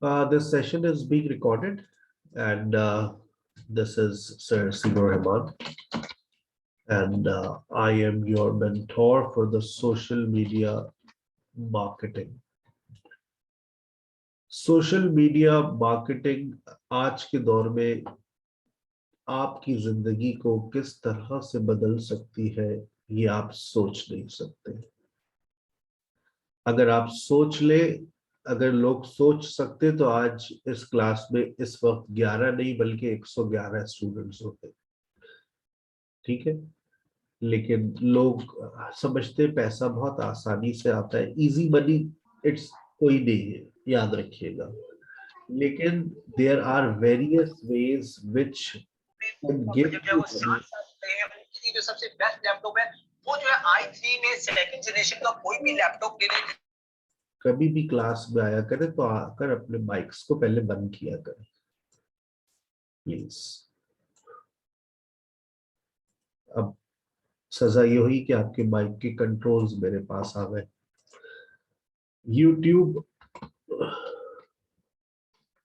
This session is being recorded, and this is Sir Sibur Rahman, and I am your mentor for the social media marketing. Social media marketing आज के दौर में आपकी जिंदगी को किस तरह से बदल सकती है, ये आप सोच नहीं सकते। अगर आप सोच ले, अगर लोग सोच सकते तो आज इस क्लास में इस वक्त 11 नहीं बल्कि 111 स्टूडेंट्स होते। ठीक है, लेकिन लोग समझते पैसा बहुत आसानी से आता है, इजी मनी इट्स कोई नहीं है, याद रखिएगा। लेकिन there are various ways which जो सबसे बेस्ट लैपटॉप है वो जो है i3 में सेकंड जनरेशन का कोई भी लैपटॉप ले लें। कभी भी क्लास में आया करें तो आकर अपने माइक्स को पहले बंद किया करें प्लीज। अब सजा ये हुई कि आपके माइक के कंट्रोल्स मेरे पास आ गए। यूट्यूब,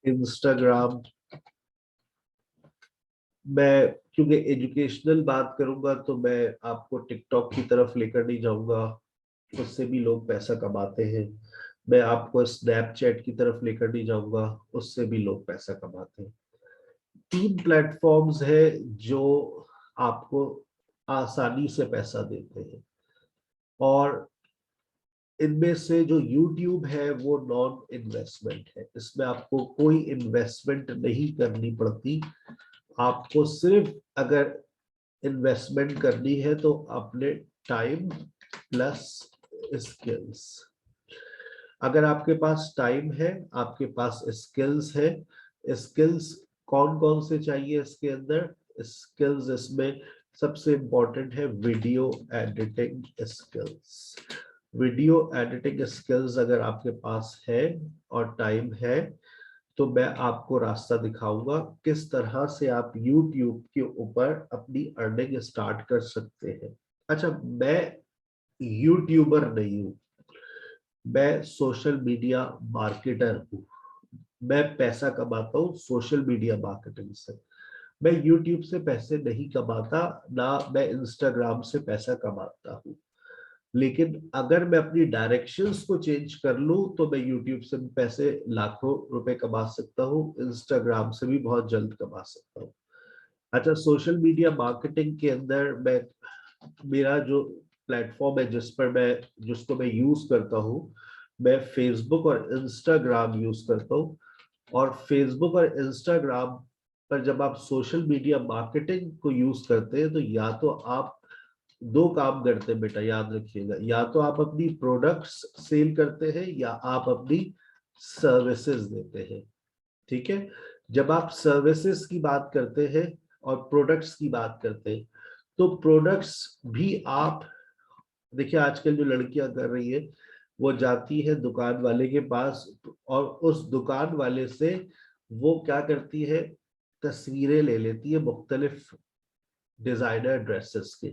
इंस्टाग्राम, मैं क्योंकि एजुकेशनल बात करूंगा तो मैं आपको टिकटॉक की तरफ लेकर नहीं जाऊंगा, उससे भी लोग पैसा कमाते हैं। मैं आपको स्नैपचैट की तरफ लेकर नहीं जाऊंगा, उससे भी लोग पैसा कमाते हैं। 3 प्लेटफॉर्म्स है जो आपको आसानी से पैसा देते हैं, और इनमें से जो YouTube है वो नॉन इन्वेस्टमेंट है। इसमें आपको कोई इन्वेस्टमेंट नहीं करनी पड़ती। आपको सिर्फ अगर इन्वेस्टमेंट करनी है तो अपने टाइम प्लस स्किल्स। अगर आपके पास टाइम है, आपके पास स्किल्स है, स्किल्स कौन कौन से चाहिए इसके अंदर? स्किल्स इसमें सबसे इंपॉर्टेंट है video editing skills. Video editing skills अगर आपके पास है और टाइम है तो मैं आपको रास्ता दिखाऊंगा किस तरह से आप YouTube के ऊपर अपनी अर्निंग स्टार्ट कर सकते हैं। अच्छा, मैं यूट्यूबर नहीं हूं, मैं सोशल मीडिया मार्केटर हूं। मैं पैसा कमाता हूं सोशल मीडिया मार्केटिंग से। मैं यूट्यूब से पैसे नहीं कमाता, ना मैं इंस्टाग्राम से पैसा कमाता हूं। लेकिन अगर मैं अपनी डायरेक्शंस को चेंज कर लूं तो मैं यूट्यूब से पैसे लाखों रुपए कमा सकता हूं, इंस्टाग्राम से भी बहुत जल्द कमा सकता हूं। अच्छा, सोशल मीडिया मार्केटिंग के अंदर मैं, मेरा जो प्लेटफॉर्म है जिसको मैं यूज करता हूं, मैं फेसबुक और इंस्टाग्राम यूज करता हूं। और फेसबुक और इंस्टाग्राम पर जब आप सोशल मीडिया मार्केटिंग को यूज करते हैं तो या तो आप 2 काम करते हैं बेटा, याद रखिएगा। या तो आप अपनी प्रोडक्ट्स सेल करते हैं या आप अपनी सर्विसेज देते हैं। ठीक है, जब आप सर्विसेज की बात करते हैं और प्रोडक्ट्स की बात करते हैं तो प्रोडक्ट्स भी आप देखिए, आजकल जो लड़कियां कर रही है वो जाती है दुकान वाले के पास और उस दुकान वाले से वो क्या करती है, तस्वीरें ले लेती है मुख्तलिफ डिजाइनर ड्रेसेस की,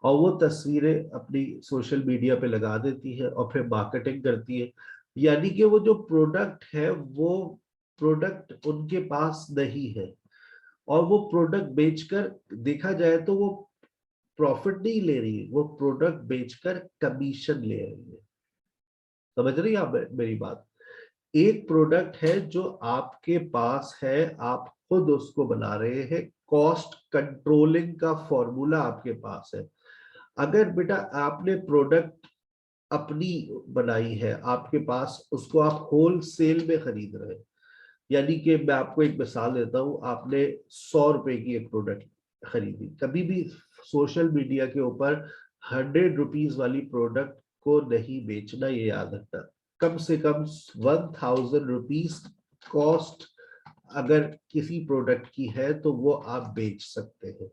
और वो तस्वीरें अपनी सोशल मीडिया पे लगा देती है और फिर मार्केटिंग करती है। यानी कि वो जो प्रोडक्ट है वो प्रोडक्ट उनके पास नहीं है, और वो प्रोडक्ट बेचकर, देखा जाए तो वो प्रॉफिट नहीं ले रही है, वो प्रोडक्ट बेचकर कमीशन ले रही है। समझ रही है आप मेरी बात? एक प्रोडक्ट है जो आपके पास है, आप खुद उसको बना रहे हैं, कॉस्ट कंट्रोलिंग का फॉर्मूला आपके पास है। अगर बेटा आपने प्रोडक्ट अपनी बनाई है, आपके पास उसको आप होल सेल में खरीद रहे हैं, यानी कि मैं आपको एक मिसाल देता हूं, आपने 100 रुपए की एक प्रोडक्ट खरीदी। कभी भी सोशल मीडिया के ऊपर 100 रुपीज वाली प्रोडक्ट को नहीं बेचना, ये याद रखना। कम से कम 1000 रुपीज कॉस्ट अगर किसी प्रोडक्ट की है तो वो आप बेच सकते हैं।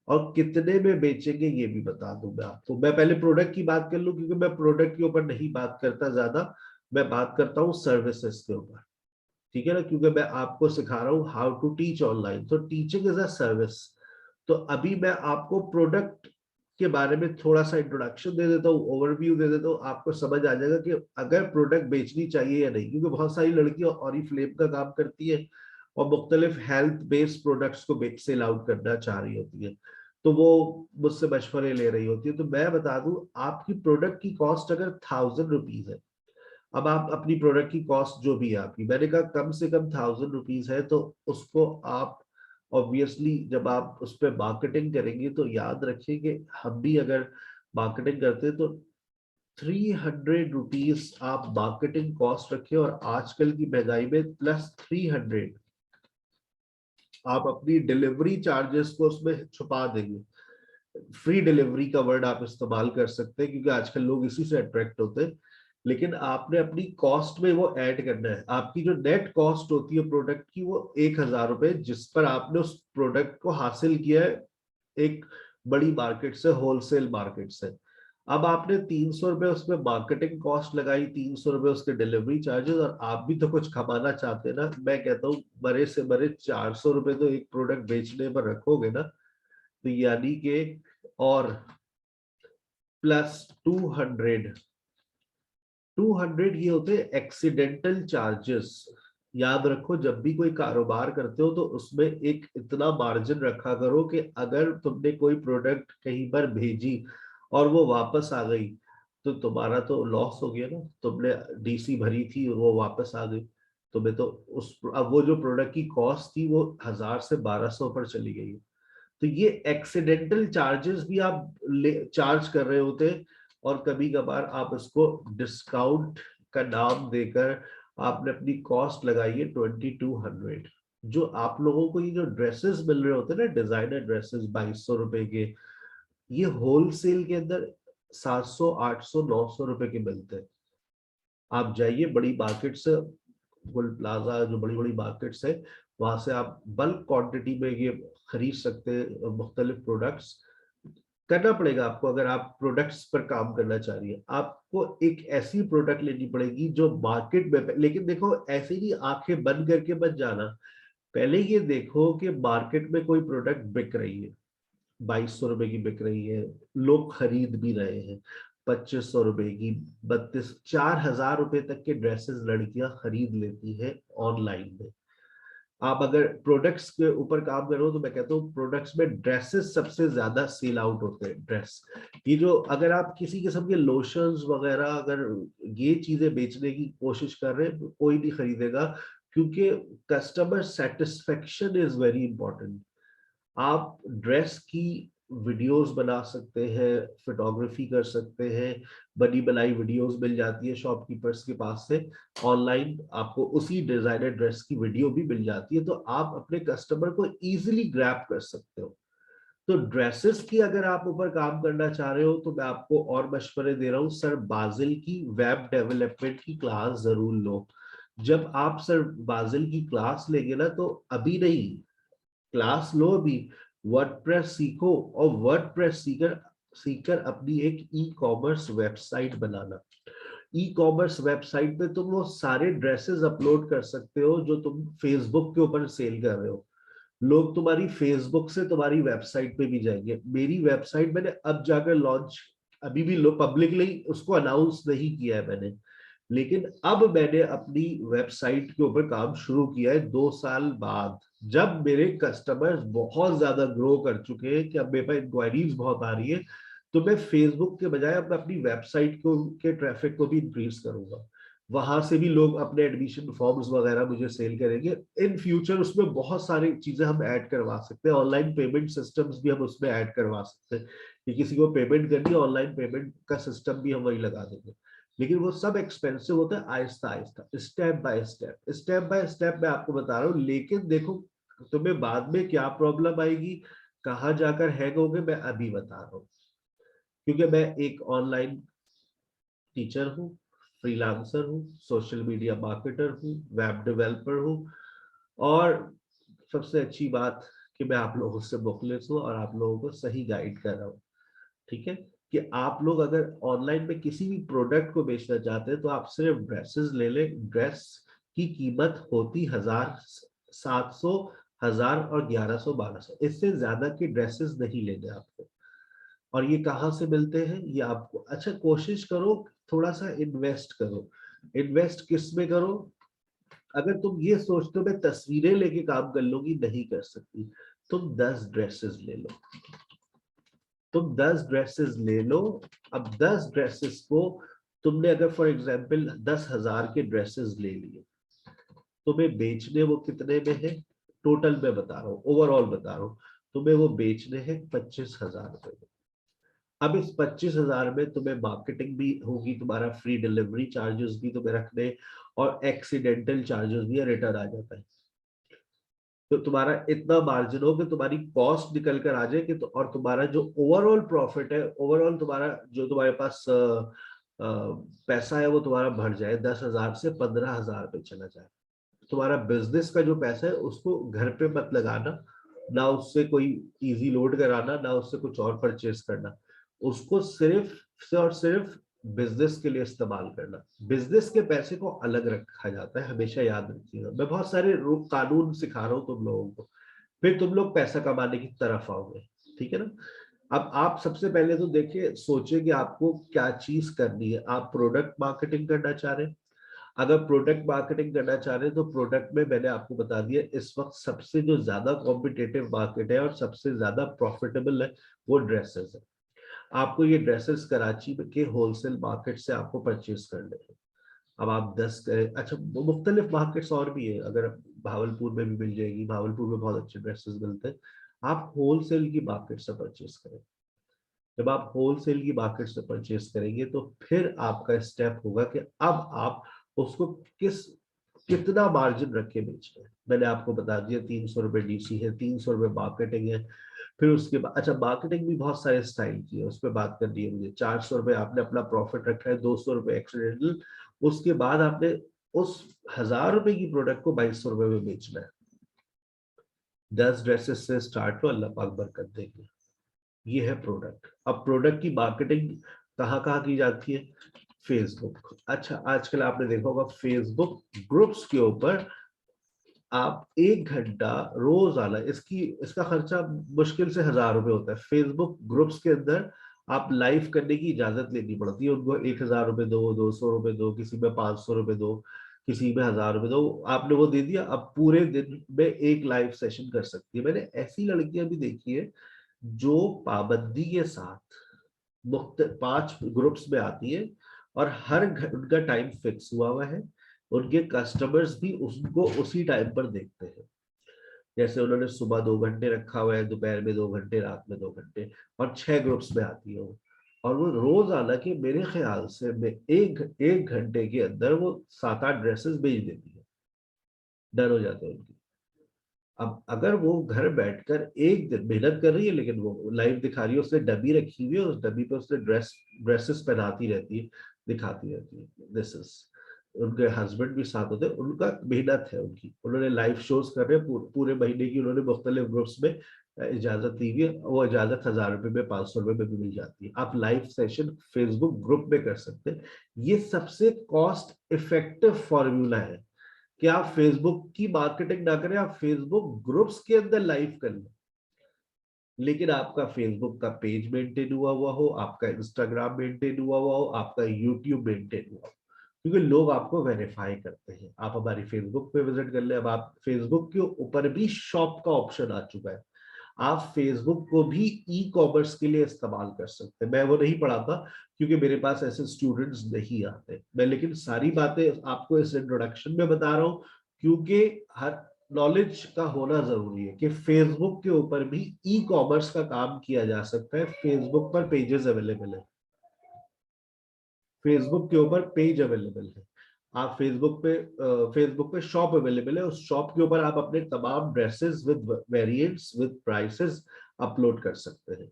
और कितने में बेचेंगे ये भी बता दूं मैं आपको। मैं पहले प्रोडक्ट की बात कर लूं क्योंकि मैं प्रोडक्ट के ऊपर नहीं बात करता ज्यादा, मैं बात करता हूँ सर्विसेज के ऊपर। ठीक है ना, क्योंकि मैं आपको सिखा रहा हूँ हाउ टू टीच ऑनलाइन, तो टीचिंग इज अ सर्विस। तो अभी मैं आपको प्रोडक्ट के बारे में थोड़ा सा इंट्रोडक्शन दे देता हूँ, ओवरव्यू दे देता हूँ, आपको समझ आ जाएगा कि अगर प्रोडक्ट बेचनी चाहिए या नहीं। क्योंकि बहुत सारी लड़कियां ऑरिफ्लेम का काम करती है और मुख्तलिफ हेल्थ बेस्ड प्रोडक्ट्स को सेल आउट करना चाह रही होती है, तो वो मुझसे मशवरे ले रही होती है। तो मैं बता दूं, आपकी प्रोडक्ट की कॉस्ट अगर 1000 रुपीज है, अब आप अपनी प्रोडक्ट की कॉस्ट जो भी है आपकी, मैंने कहा कम से कम 1000 रुपीज है, तो उसको आप ऑब्वियसली जब आप उस पर मार्केटिंग करेंगे तो याद रखिए कि हम भी अगर मार्केटिंग करते हैं तो 300 रुपीज आप मार्केटिंग कॉस्ट रखें, और आजकल की महंगाई में +300 आप अपनी डिलीवरी चार्जेस को उसमें छुपा देंगे। फ्री डिलीवरी का वर्ड आप इस्तेमाल कर सकते हैं, क्योंकि आजकल लोग इसी से अट्रैक्ट होते हैं। लेकिन आपने अपनी कॉस्ट में वो ऐड करना है। आपकी जो नेट कॉस्ट होती है प्रोडक्ट की, वो 1000 रुपए, जिस पर आपने उस प्रोडक्ट को हासिल किया है एक बड़ी मार्केट से, होलसेल मार्केट से। अब आपने 300 रुपए उसमें मार्केटिंग कॉस्ट लगाई, 300 रुपए उसके डिलीवरी चार्जेस, और आप भी तो कुछ कमाना चाहते हैं ना। मैं कहता हूँ बड़े से बड़े 400 रुपए तो एक प्रोडक्ट बेचने पर रखोगे ना, तो यानी कि, और +200, 200 ये होते हैं एक्सीडेंटल चार्जेस। याद रखो, जब भी कोई कारोबार करते हो तो उसमें एक इतना मार्जिन रखा करो कि अगर तुमने कोई प्रोडक्ट कहीं पर भेजी और वो वापस आ गई, तो तुम्हारा तो लॉस हो गया ना। तुमने डीसी भरी थी और वो वापस आ गई, तुम्हें तो उस, अब वो जो प्रोडक्ट की कॉस्ट थी वो 1000 से 1200 पर चली गई। तो ये एक्सीडेंटल चार्जेस भी आप चार्ज कर रहे होते हैं, और कभी कभार आप उसको डिस्काउंट का नाम देकर आपने अपनी कॉस्ट लगाई है 2200। जो आप लोगों को ये जो ड्रेसेस मिल रहे होते हैं ना, डिजाइनर ड्रेसेस 2200 रुपए के, ये होलसेल के अंदर 700 800 900 रुपए के मिलते हैं। आप जाइए बड़ी मार्केट से, गुल प्लाजा, जो बड़ी बड़ी मार्केट्स है, वहां से आप बल्क क्वांटिटी में ये खरीद सकते हैं मुख्तलिफ प्रोडक्ट्स। करना पड़ेगा आपको, अगर आप प्रोडक्ट्स पर काम करना चाह रही है, आपको एक ऐसी प्रोडक्ट लेनी पड़ेगी जो मार्केट में, लेकिन देखो ऐसे ही आंखें बंद करके मत जाना। पहले ये देखो कि मार्केट में कोई प्रोडक्ट बिक रही है, 2200 रुपए की बिक रही है, लोग खरीद भी रहे हैं, 2500 रुपए की, 4000 रुपए तक के ड्रेसेस लड़कियां खरीद लेती है ऑनलाइन में। आप अगर प्रोडक्ट्स के ऊपर काम कर रहे हो तो मैं कहता हूँ प्रोडक्ट्स में ड्रेसेस सबसे ज्यादा सेल आउट होते हैं। ड्रेस, ये जो, अगर आप किसी किस्म के लोशंस वगैरह अगर ये चीजें बेचने की कोशिश कर रहे हैं, तो कोई नहीं खरीदेगा, क्योंकि customer satisfaction is very important. आप ड्रेस की वीडियोस बना सकते हैं, फोटोग्राफी कर सकते हैं, बनी बनाई वीडियोस मिल जाती है शॉपकीपर्स के पास से। ऑनलाइन आपको उसी डिजाइनर ड्रेस की वीडियो भी मिल जाती है, तो आप अपने कस्टमर को इजीली ग्रैब कर सकते हो। तो ड्रेसेस की अगर आप ऊपर काम करना चाह रहे हो, तो मैं आपको और मशवरे दे रहा हूँ, सर बाजिल की वेब डेवलपमेंट की क्लास जरूर लो। जब आप सर बाजिल की क्लास लेंगे ना, तो अभी नहीं, क्लास लो अभी, वर्डप्रेस सीखो, और वर्डप्रेस सीकर सीखकर अपनी एक ई कॉमर्स वेबसाइट बनाना। ई कॉमर्स वेबसाइट पे तुम वो सारे ड्रेसेस अपलोड कर सकते हो जो तुम फेसबुक के ऊपर सेल कर रहे हो। लोग तुम्हारी फेसबुक से तुम्हारी वेबसाइट पे भी जाएंगे। मेरी वेबसाइट मैंने अब जाकर लॉन्च, अभी भी लो पब्लिकली उसको अनाउंस नहीं किया है मैंने, लेकिन अब मैंने अपनी वेबसाइट के ऊपर काम शुरू किया है 2 साल बाद, जब मेरे कस्टमर्स बहुत ज्यादा ग्रो कर चुके हैं कि अब मेरे पास इंक्वायरीज बहुत आ रही है। तो मैं फेसबुक के बजाय अब अपनी वेबसाइट को के ट्रैफिक को भी इंक्रीज करूंगा। वहां से भी लोग अपने एडमिशन फॉर्म्स वगैरह मुझे सेल करेंगे। इन फ्यूचर उसमें बहुत सारी चीजें हम ऐड करवा सकते हैं, ऑनलाइन पेमेंट सिस्टम्स भी हम उसमें ऐड करवा सकते हैं कि किसी को पेमेंट करनी है, ऑनलाइन पेमेंट का सिस्टम भी हम वही लगा देंगे। लेकिन वो सब एक्सपेंसिव होता है, Aahista Aahista, step by step, step by step मैं आपको बता रहा हूँ। लेकिन देखो तुम्हें बाद में क्या प्रॉब्लम आएगी, कहाँ जाकर हैंग होगे, मैं अभी बता रहा हूँ। क्योंकि मैं एक ऑनलाइन टीचर हूँ, फ्रीलांसर हूँ, सोशल मीडिया मार्केटर हूँ, वेब डेवलपर हूँ, और सबसे अच्छी बात कि मैं आप लोगों से मुखलिस हूँ और आप लोगों को सही गाइड कर रहा हूँ। ठीक है, कि आप लोग अगर ऑनलाइन में किसी भी प्रोडक्ट को बेचना चाहते हैं तो आप सिर्फ ड्रेसेस ले लें। ड्रेस की कीमत होती 1000 700 1000 और 1100 1200, इससे ज्यादा की ड्रेसेस नहीं लेने आपको। और ये कहाँ से मिलते हैं, ये आपको, अच्छा कोशिश करो थोड़ा सा इन्वेस्ट करो। इन्वेस्ट किस में करो? अगर तुम ये सोचते हो मैं तस्वीरें लेके काम कर लूंगी, नहीं कर सकती। तुम 10 ड्रेसेस ले लो, तुम 10 ड्रेसेस ले लो। अब 10 ड्रेसेस को तुमने अगर फॉर एग्जाम्पल 10,000 के ड्रेसेस ले लिए, तुम्हें बेचने वो कितने में है? टोटल में बता रहा हूँ, ओवरऑल बता रहा हूँ, तुम्हें वो बेचने हैं 25,000 रुपए में। अब इस 25,000 में तुम्हें मार्केटिंग भी होगी, तुम्हारा फ्री डिलीवरी चार्जेस भी तुम्हें रखने, और एक्सीडेंटल चार्जेस भी रिटर्न आ जाता है। तो तुम्हारा इतना मार्जिन हो कि तुम्हारी कॉस्ट निकल कर आ जाए कि तो, और तुम्हारा जो ओवरऑल प्रॉफिट है, ओवरऑल तुम्हारा जो तुम्हारे पास पैसा है वो तुम्हारा बढ़ जाए, 10,000 से 15,000 पे चला जाए। तुम्हारा बिजनेस का जो पैसा है उसको घर पे मत लगाना, ना उससे कोई इजी लोड कराना, ना उससे कुछ और परचेज करना, उसको सिर्फ से और सिर्फ बिजनेस के लिए इस्तेमाल करना। बिजनेस के पैसे को अलग रखा जाता है, हमेशा याद रखिएगा। मैं बहुत सारे कानून सिखा रहा हूँ तुम लोगों को, फिर तुम लोग पैसा कमाने की तरफ आओगे, ठीक है ना। अब आप सबसे पहले तो देखिए, सोचिए कि आपको क्या चीज करनी है। आप प्रोडक्ट मार्केटिंग करना चाह रहे हैं? अगर प्रोडक्ट मार्केटिंग करना चाह रहे हैं तो प्रोडक्ट में मैंने आपको बता दिया, इस वक्त सबसे जो ज्यादा कॉम्पिटेटिव मार्केट है और सबसे ज्यादा प्रॉफिटेबल है वो ड्रेसेस है। आपको ये ड्रेसेस कराची के होलसेल मार्केट से आपको परचेज करने हैं। अब आप 10 अच्छा मुख्तलिफ मार्केट्स और भी है, अगर भावलपुर में भी मिल जाएगी, भावलपुर में बहुत अच्छे ड्रेसेस मिलते हैं। आप होलसेल की मार्केट से परचेज करें। जब आप होलसेल की मार्केट से परचेज करेंगे तो फिर आपका स्टेप होगा कि अब आप उसको कितना मार्जिन रख के बेचना है। मैंने आपको बता दिया 300 रुपए डीसी है, 300 रुपए मार्केटिंग है। फिर उसके बाद अच्छा मार्केटिंग भी बहुत सारे स्टाइल की है, उस पर बात करनी है मुझे। 400 रुपए आपने अपना प्रॉफिट रखा है, 200 रुपए एक्सीडेंटल, उसके बाद आपने उस 1,000 रुपए की प्रोडक्ट को 2,200 रुपए में बेचना है। 10 ड्रेसेस से स्टार्ट हो, अल्लाह पाक बरकत देंगे। ये है प्रोडक्ट। अब प्रोडक्ट की मार्केटिंग कहाँ कहाँ की जाती है? फेसबुक। अच्छा आजकल आपने देखा होगा फेसबुक ग्रुप्स के ऊपर आप 1 घंटा रोजाना, इसका खर्चा मुश्किल से 1,000 रुपए होता है। फेसबुक ग्रुप्स के अंदर आप लाइव करने की इजाजत लेनी पड़ती है उनको। 1,000 रुपए दो, 200 रुपए दो, किसी में 500 रुपए दो, किसी में 1,000 रुपए दो। आपने वो दे दिया, अब पूरे दिन में एक लाइव सेशन कर सकती है। मैंने ऐसी लड़कियां भी देखी है जो पाबंदी के साथ 5 ग्रुप्स में आती है, और हर उनका टाइम फिक्स हुआ है। उनके कस्टमर्स भी उसको उसी टाइम पर देखते हैं। जैसे उन्होंने सुबह 2 घंटे रखा हुआ है, दोपहर में 2 घंटे, रात में 2 घंटे, और 6 ग्रुप्स में आती है वो। और वो रोजाना के मेरे ख्याल से एक घंटे के अंदर वो 7-8 ड्रेसेस बेच देती है, डन हो जाते हैं उनकी। अब अगर वो घर बैठकर एक दिन मेहनत कर रही है, लेकिन वो लाइव दिखा रही है, उसने डब्बी रखी हुई है, उस डब्बी पे उसने ड्रेसेस पहनाती रहती है, दिखाती रहती है। दिस इज, उनके हस्बैंड भी साथ होते हैं, उनका मेहनत है उनकी। उन्होंने लाइव शोज कर रहे हैं पूरे महीने की, उन्होंने मुख्तलिफ ग्रुप्स में इजाजत ली हुई है। वो इजाजत 1,000 रुपए में, 500 रुपए में भी मिल जाती है। आप लाइव सेशन फेसबुक ग्रुप में कर सकते हैं। ये सबसे कॉस्ट इफेक्टिव फॉर्मूला है कि आप फेसबुक की मार्केटिंग ना करें, आप फेसबुक ग्रुप्स के अंदर लाइव कर लें, लेकिन आपका फेसबुक का पेज मेंटेन हुआ हुआ हो, आपका इंस्टाग्राम मेंटेन हुआ हुआ हो, आपका यूट्यूब मेंटेन हुआ हो, क्योंकि लोग आपको वेरीफाई करते हैं। आप हमारी फेसबुक पे विजिट कर ले। अब आप फेसबुक के ऊपर भी शॉप का ऑप्शन आ चुका है। आप फेसबुक को भी ई कॉमर्स के लिए इस्तेमाल कर सकते हैं। मैं वो नहीं पढ़ाता क्योंकि मेरे पास ऐसे स्टूडेंट्स नहीं आते मैं, लेकिन सारी बातें आपको इस इंट्रोडक्शन में बता रहा हूँ, क्योंकि हर नॉलेज का होना जरूरी है कि फेसबुक के ऊपर भी ई कॉमर्स का काम किया जा सकता है। फेसबुक पर पेजेस अवेलेबल है, फेसबुक के ऊपर पेज अवेलेबल है। आप फेसबुक पे शॉप अवेलेबल है, उस शॉप के ऊपर आप अपने तमाम dresses with variants with prices upload कर सकते हैं।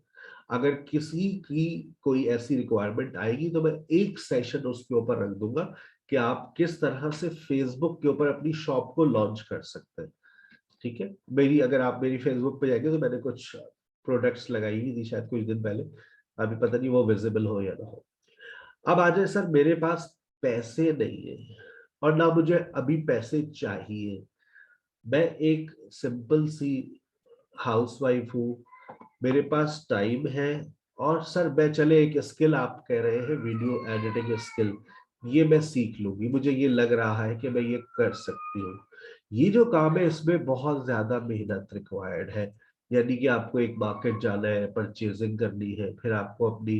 अगर किसी की कोई ऐसी रिक्वायरमेंट आएगी तो मैं एक सेशन उसके ऊपर रख दूंगा कि आप किस तरह से फेसबुक के ऊपर अपनी शॉप को लॉन्च कर सकते हैं। ठीक है, अगर आप मेरी फेसबुक पे जाएंगे तो मैंने कुछ प्रोडक्ट्स लगाई हुई थी शायद कुछ दिन पहले, अभी पता नहीं वो विजिबल हो या ना हो। अब आ जाए सर, मेरे पास पैसे नहीं है और ना मुझे अभी पैसे चाहिए, मैं एक सिंपल सी हाउसवाइफ हूँ, मेरे पास टाइम है और सर मैं चले एक स्किल आप कह रहे हैं वीडियो एडिटिंग स्किल, ये मैं सीख लूंगी, मुझे ये लग रहा है कि मैं ये कर सकती हूँ। ये जो काम है इसमें बहुत ज्यादा मेहनत रिक्वायर्ड है, यानी कि आपको एक मार्केट जाना है, परचेजिंग करनी है, फिर आपको अपनी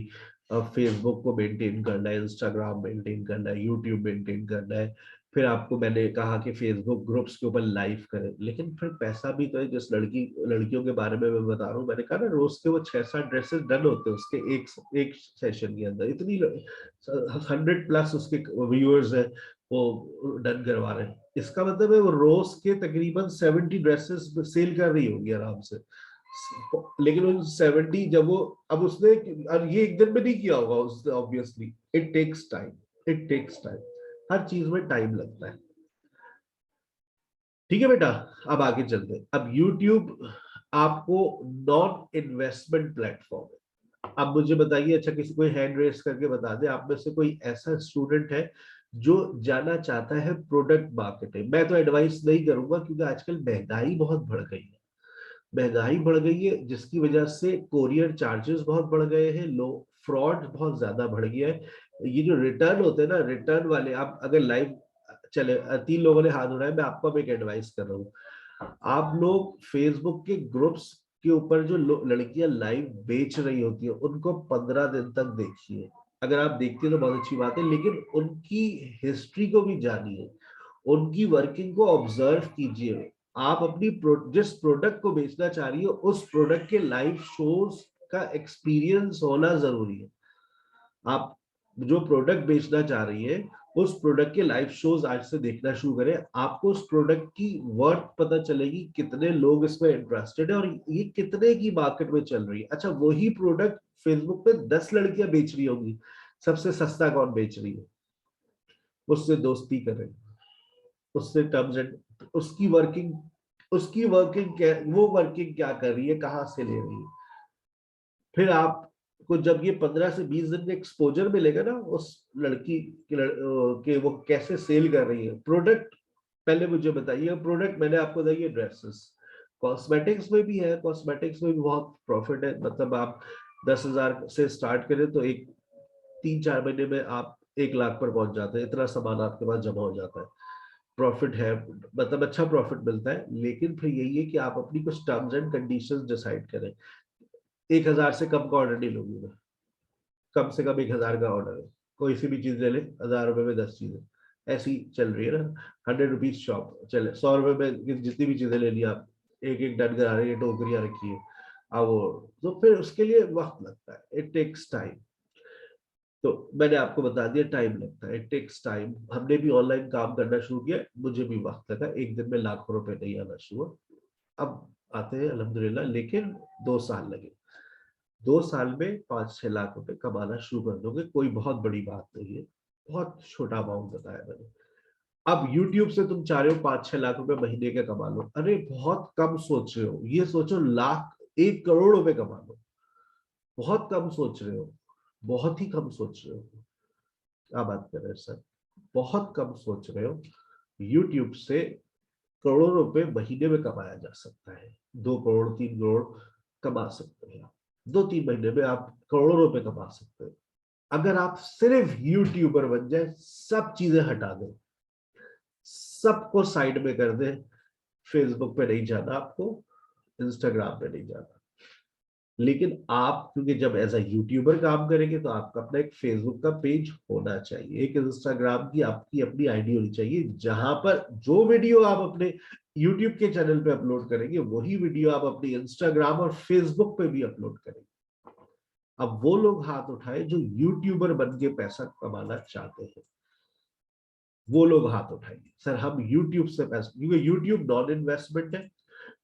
फेसबुक को मेंटेन करना है, इंस्टाग्राम मेंटेन करना है, यूट्यूब मेंटेन करना है, फिर आपको मैंने कहा कि फेसबुक ग्रुप्स के ऊपर लाइव करें, लेकिन फिर पैसा भी तो है। जिस लड़कियों के बारे में मैं बता रहा हूँ, मैंने कहा ना रोज के वो 6-7 ड्रेसेस डन होते हैं उसके एक सेशन के अंदर, इतनी 100+ उसके व्यूअर्स है वो डन करवा रहे हैं। इसका मतलब है वो रोज के तकरीबन 70 ड्रेसेस सेल कर रही होगी आराम से। लेकिन उन 70 जब वो, अब उसने, और ये एक दिन में नहीं किया होगा उसने, obviously it takes time, it takes time, हर चीज में टाइम लगता है। ठीक है बेटा, अब आगे चलते हैं। अब YouTube आपको नॉन इन्वेस्टमेंट प्लेटफॉर्म है। अब मुझे बताइए, अच्छा किसी कोई हैंड रेस करके बता दे आप में से कोई ऐसा स्टूडेंट है जो जाना चाहता है प्रोडक्ट मार्केटिंग। मैं तो एडवाइस नहीं करूंगा क्योंकि आजकल महंगाई बहुत बढ़ गई है, महंगाई बढ़ गई है जिसकी वजह से कोरियर चार्जेस बहुत बढ़ गए हैं, लो फ्रॉड बहुत ज्यादा बढ़ गया है। ये जो रिटर्न होते हैं ना, रिटर्न वाले, आप अगर लाइव चले, 3 लोगों ने हाथ उठाया, मैं आपको अब एक एडवाइस कर रहा हूँ। आप लोग फेसबुक के ग्रुप्स के ऊपर जो लड़कियां लाइव बेच रही होती है उनको 15 दिन तक देखिए। अगर आप देखते हो तो बहुत अच्छी बात है, लेकिन उनकी हिस्ट्री को भी जानिए, उनकी वर्किंग को ऑब्जर्व कीजिए। आप अपनी जिस प्रोडक्ट को बेचना चाह रही हो उस प्रोडक्ट के लाइव शोज का एक्सपीरियंस होना जरूरी है। आप जो प्रोडक्ट बेचना चाह रही है उस प्रोडक्ट के लाइव शोज आज से देखना शुरू करें, आपको उस प्रोडक्ट की वर्थ पता चलेगी, कितने लोग इसमें इंटरेस्टेड है और ये कितने की मार्केट में चल रही है। अच्छा वही प्रोडक्ट फेसबुक पे 10 लड़कियां बेच रही होंगी, सबसे सस्ता कौन बेच रही है, उससे दोस्ती करें, उससे टर्म्स एंड उसकी वर्किंग क्या, वो वर्किंग क्या कर रही है, कहाँ से ले रही है। फिर आपको जब ये 15 से 20 दिन का एक्सपोजर मिलेगा ना उस लड़की के वो कैसे सेल कर रही है प्रोडक्ट, पहले मुझे बताइए प्रोडक्ट। मैंने आपको बताइए ड्रेसेस, कॉस्मेटिक्स में भी है, कॉस्मेटिक्स में भी बहुत प्रॉफिट है। मतलब आप 10,000 से स्टार्ट करें तो एक 3-4 महीने में आप 1 लाख पर पहुंच जाते हैं, इतना सामान आपके पास जमा हो जाता है। प्रॉफिट है, मतलब अच्छा प्रॉफिट मिलता है, लेकिन फिर यही है कि आप अपनी कुछ टर्म्स एंड कंडीशंस डिसाइड करें। 1,000 से कम का ऑर्डर नहीं लूंगी मैं, कम से कम 1,000 का ऑर्डर है, कोई सी भी चीज ले ले, 1,000 रुपए में 10 चीजें, ऐसी चल रही है ना। 100 रुपीज शॉप चले, 100 रुपए में जितनी भी चीजें ले ली आप, एक एक डन करा रही है, टोकरियां रखी है। अब वो तो फिर उसके लिए वक्त लगता है, इट टेक्स टाइम। तो मैंने आपको बता दिया टाइम लगता है, इट टेक्स टाइम। हमने भी ऑनलाइन काम करना शुरू किया, मुझे भी वक्त लगा, एक दिन में लाखों रुपए नहीं आना शुरू, अब आते हैं अल्हम्दुलिल्लाह, लेकिन 2 साल लगे। 2 साल में 5-6 लाख रुपए कमाना शुरू कर दोगे, कोई बहुत बड़ी बात नहीं है, बहुत छोटा अमाउंट बताया मैंने। अब YouTube से तुम चाह रहे हो 5-6 लाख रुपए महीने के कमा लो, अरे बहुत कम सोच रहे हो, ये सोचो लाख 1 करोड़ रुपए कमा लो, बहुत कम सोच रहे हो, बहुत ही कम सोच रहे हो। क्या बात कर रहे हैं सर, बहुत कम सोच रहे हो। YouTube से करोड़ों रुपए महीने में कमाया जा सकता है, 2 करोड़ 3 करोड़ कमा सकते हैं आप, 2-3 महीने में आप करोड़ों रुपए कमा सकते हैं। अगर आप सिर्फ यूट्यूबर बन जाए, सब चीजें हटा दें, सबको साइड में कर दें, फेसबुक पे नहीं जाना आपको, इंस्टाग्राम पे नहीं जाना, लेकिन आप क्योंकि जब एज अ यूट्यूबर काम करेंगे तो आपका अपना एक फेसबुक का पेज होना चाहिए, एक इंस्टाग्राम की आपकी अपनी आईडी होनी चाहिए, जहां पर जो वीडियो आप अपने यूट्यूब के चैनल पे अपलोड करेंगे वही वीडियो आप अपनी इंस्टाग्राम और फेसबुक पे भी अपलोड करेंगे। अब वो लोग हाथ उठाए जो यूट्यूबर बन के पैसा कमाना चाहते हैं, वो लोग हाथ उठाएंगे, सर हम यूट्यूब से पैसा, क्योंकि यूट्यूब नॉन इन्वेस्टमेंट है,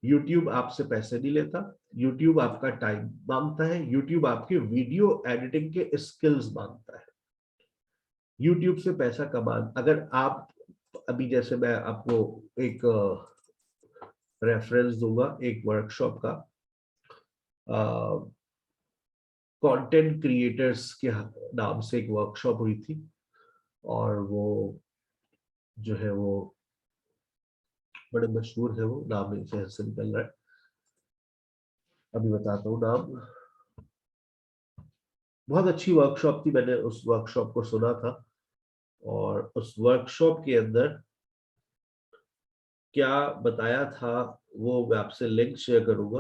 यूट्यूब आपसे पैसे नहीं लेता, यूट्यूब आपका टाइम मांगता है, यूट्यूब आपके वीडियो एडिटिंग के स्किल्स मांगता है। यूट्यूब से पैसा कमान, अगर आप अभी जैसे मैं आपको एक रेफरेंस दूंगा एक वर्कशॉप का, कंटेंट क्रिएटर्स के नाम से एक वर्कशॉप हुई थी, और वो जो है वो बड़े मशहूर है, वो नाम मेरे से निकल रहा है, अभी बताता हूँ नाम। बहुत अच्छी वर्कशॉप थी, मैंने उस वर्कशॉप को सुना था। और उस वर्कशॉप के अंदर क्या बताया था वो मैं आपसे लिंक शेयर करूंगा,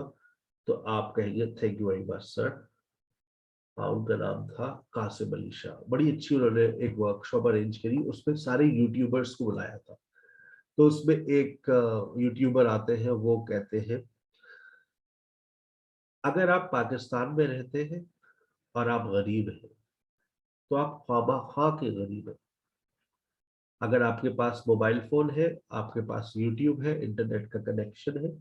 तो आप कहेंगे thank you very much sir. उनका नाम था कासिम अली शाह। बड़ी अच्छी उन्होंने एक वर्कशॉप अरेंज करी, उसमें सारे यूट्यूबर्स को बुलाया था। तो उसमें एक यूट्यूबर आते हैं, वो कहते हैं अगर आप पाकिस्तान में रहते हैं और आप गरीब हैं तो आप ख्वाबा खा के गरीब हैं। अगर आपके पास मोबाइल फोन है, आपके पास यूट्यूब है, इंटरनेट का कनेक्शन है,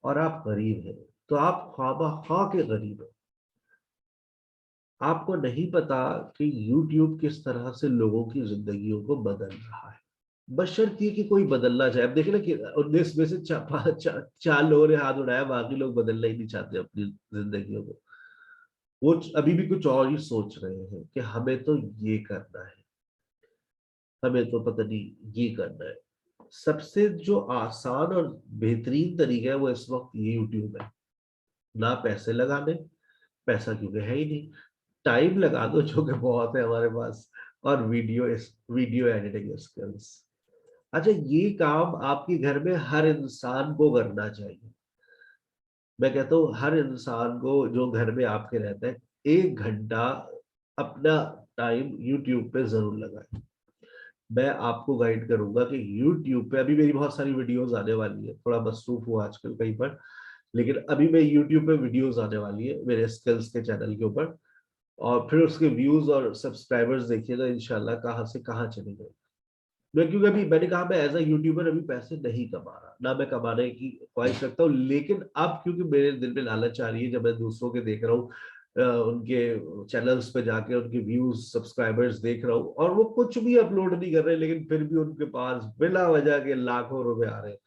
और आप गरीब हैं, तो आप ख्वाबा खा के गरीब हैं। आपको नहीं पता कि यूट्यूब किस तरह से लोगों की जिंदगियों को बदल रहा है, बशर्ते कि कोई बदलना चाहे। अब देखिए ना कि 19 में से चार लोगों ने हाथ उठाया, बाकी लोग बदलना ही नहीं चाहते अपनी जिंदगियों को। वो अभी भी कुछ और ही सोच रहे हैं कि हमें तो ये करना है, हमें तो पता नहीं ये करना है। सबसे जो आसान और बेहतरीन तरीका है वो इस वक्त ये यूट्यूब है। ना पैसे लगाने, पैसा क्योंकि है ही नहीं, टाइम लगा दो जो कि बहुत है हमारे पास, और वीडियो एडिटिंग स्किल्स। अच्छा, ये काम आपके घर में हर इंसान को करना चाहिए। मैं कहता हूँ हर इंसान को जो घर में आपके रहता है, 1 घंटा अपना टाइम यूट्यूब पे जरूर लगाए। मैं आपको गाइड करूंगा कि यूट्यूब पे अभी मेरी बहुत सारी वीडियोस आने वाली है, थोड़ा मसरूफ हूँ आजकल कहीं पर, लेकिन अभी मैं यूट्यूब पे वीडियोस आने वाली है मेरे स्किल्स के चैनल के ऊपर। और फिर उसके व्यूज और सब्सक्राइबर्स देखिएगा इंशाल्लाह कहाँ से कहाँ चले गए। मैं क्योंकि अभी मैंने कहा मैं एज अ यूट्यूबर अभी पैसे नहीं कमा रहा, ना मैं कमाने की ख्वाहिश रखता हूँ, लेकिन अब क्योंकि मेरे दिल में लालच आ रही है, जब मैं दूसरों के देख रहा हूँ, उनके चैनल्स पे जाके उनके व्यूज सब्सक्राइबर्स देख रहा हूँ, और वो कुछ भी अपलोड नहीं कर रहे, लेकिन फिर भी उनके पास बिना वजह के लाखों रुपए आ रहे हैं।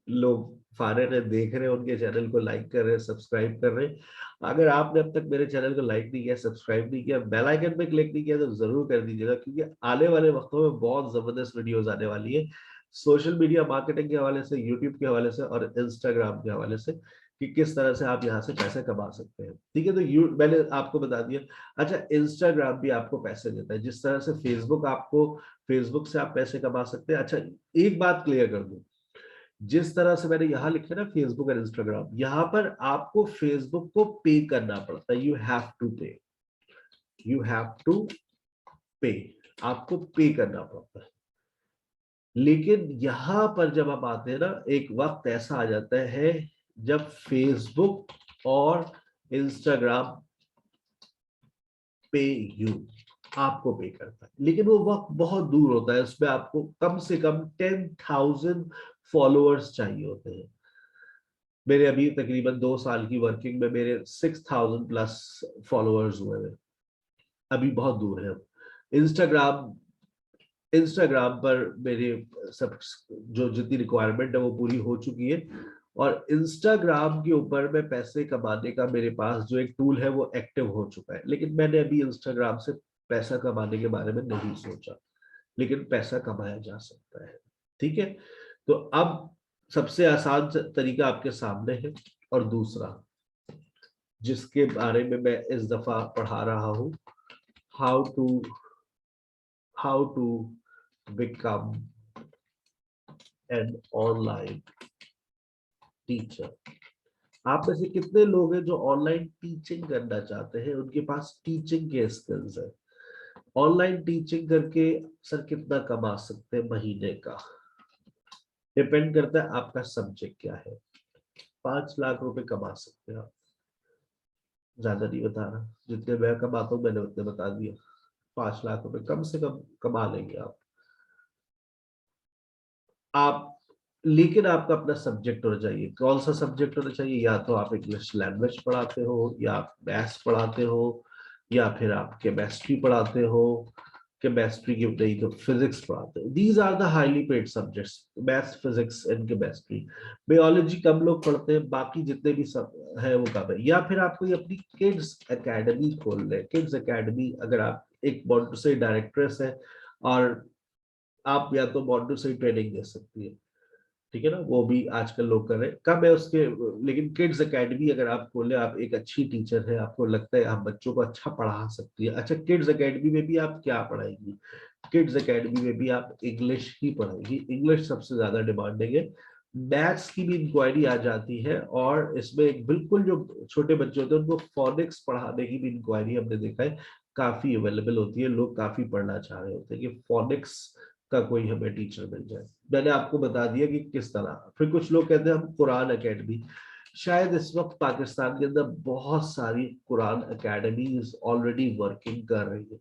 लोग फारे ने देख रहे हैं, उनके चैनल को लाइक कर रहे हैं, सब्सक्राइब कर रहे हैं। अगर आपने अब तक मेरे चैनल को लाइक नहीं किया, सब्सक्राइब नहीं किया, बेल आइकन पे क्लिक नहीं किया, तो जरूर कर दीजिएगा, क्योंकि आने वाले वक्तों में बहुत जबरदस्त वीडियोस आने वाली है, सोशल मीडिया मार्केटिंग के हवाले से, यूट्यूब के हवाले से और इंस्टाग्राम के हवाले से, कि किस तरह से आप यहाँ से पैसे कमा सकते हैं। ठीक है, तो मैंने आपको बता दिया। अच्छा, इंस्टाग्राम भी आपको पैसे देता है, जिस तरह से फेसबुक से आप पैसे कमा सकते हैं। अच्छा, एक बात क्लियर कर दूं, जिस तरह से मैंने यहां लिखा ना फेसबुक और इंस्टाग्राम, यहां पर आपको फेसबुक को पे करना पड़ता है। यू हैव टू पे, आपको पे करना पड़ता है। लेकिन यहां पर जब आप आते हैं ना, एक वक्त ऐसा आ जाता है जब फेसबुक और इंस्टाग्राम पे यू आपको पे करता है, लेकिन वो वक्त बहुत दूर होता है, उसमें आपको कम से कम 10,000 फॉलोअर्स चाहिए होते हैं। मेरे अभी तकरीबन 2 साल की वर्किंग में मेरे 6,000 प्लस फॉलोअर्स हुए हैं। अभी बहुत दूर है। इंस्टाग्राम इंस्टाग्राम पर मेरे सब जो जितनी रिक्वायरमेंट है वो पूरी हो चुकी है, और इंस्टाग्राम के ऊपर में पैसे कमाने का मेरे पास जो एक टूल है वो एक्टिव हो चुका है। लेकिन मैंने अभी इंस्टाग्राम से पैसा कमाने के बारे में नहीं सोचा, लेकिन पैसा कमाया जा सकता है। ठीक है, तो अब सबसे आसान तरीका आपके सामने है, और दूसरा जिसके बारे में मैं इस दफा पढ़ा रहा हूं, how to how to become an online teacher. आप में से कितने लोग हैं जो ऑनलाइन टीचिंग करना चाहते हैं, उनके पास टीचिंग के स्किल्स है? ऑनलाइन टीचिंग करके सर कितना कमा सकते हैं महीने का? डिपेंड करता है आपका सब्जेक्ट क्या है। 5 लाख रुपए कमा सकते हैं आप, ज्यादा नहीं बता रहा, जितने मैं कमाता हूँ मैंने उतने बता दिया। 5 लाख रुपए कम से कम कमा लेंगे आप। लेकिन आपका अपना सब्जेक्ट होना चाहिए। कौन सा सब्जेक्ट होना चाहिए? या तो आप इंग्लिश लैंग्वेज पढ़ाते हो, या आप मैथ्स पढ़ाते हो, या फिर आप केमिस्ट्री पढ़ाते हो, केमिस्ट्री की नहीं तो फिजिक्स पढ़ाते हो। These are the highly paid subjects, maths, physics and chemistry. Biology कम लोग पढ़ते हैं, बाकी जितने भी सब है वो कम है। या फिर आप कोई अपनी किड्स एकेडमी खोल रहे हैं, किड्स एकेडमी, अगर आप एक डायरेक्ट्रेस है, और आप या तो मॉन्टेसरी ट्रेनिंग दे सकती है, ठीक है ना, वो भी आजकल लोग कर रहे हैं। कब है उसके, लेकिन किड्स एकेडमी अगर आप खोले, आप एक अच्छी टीचर है, आपको लगता है आप बच्चों को अच्छा पढ़ा सकती है, अच्छा किड्स एकेडमी में भी आप क्या पढ़ाएंगी? किड्स एकेडमी में भी आप इंग्लिश ही पढ़ाएंगी, इंग्लिश सबसे ज्यादा डिमांडिंग है। मैथ्स की भी इंक्वायरी आ जाती है, और इसमें एक बिल्कुल जो छोटे बच्चे होते हैं उनको फोनिक्स पढ़ाने की भी इंक्वायरी हमने देखा है काफी अवेलेबल होती है, लोग काफी पढ़ना चाह रहे होते हैं कि फोनिक्स का कोई हमें टीचर मिल जाए। मैंने आपको बता दिया कि किस तरह। फिर कुछ लोग कहते हैं हम कुरान एकेडमी, शायद इस वक्त पाकिस्तान के अंदर बहुत सारी कुरान एकेडमीज ऑलरेडी वर्किंग कर रही है,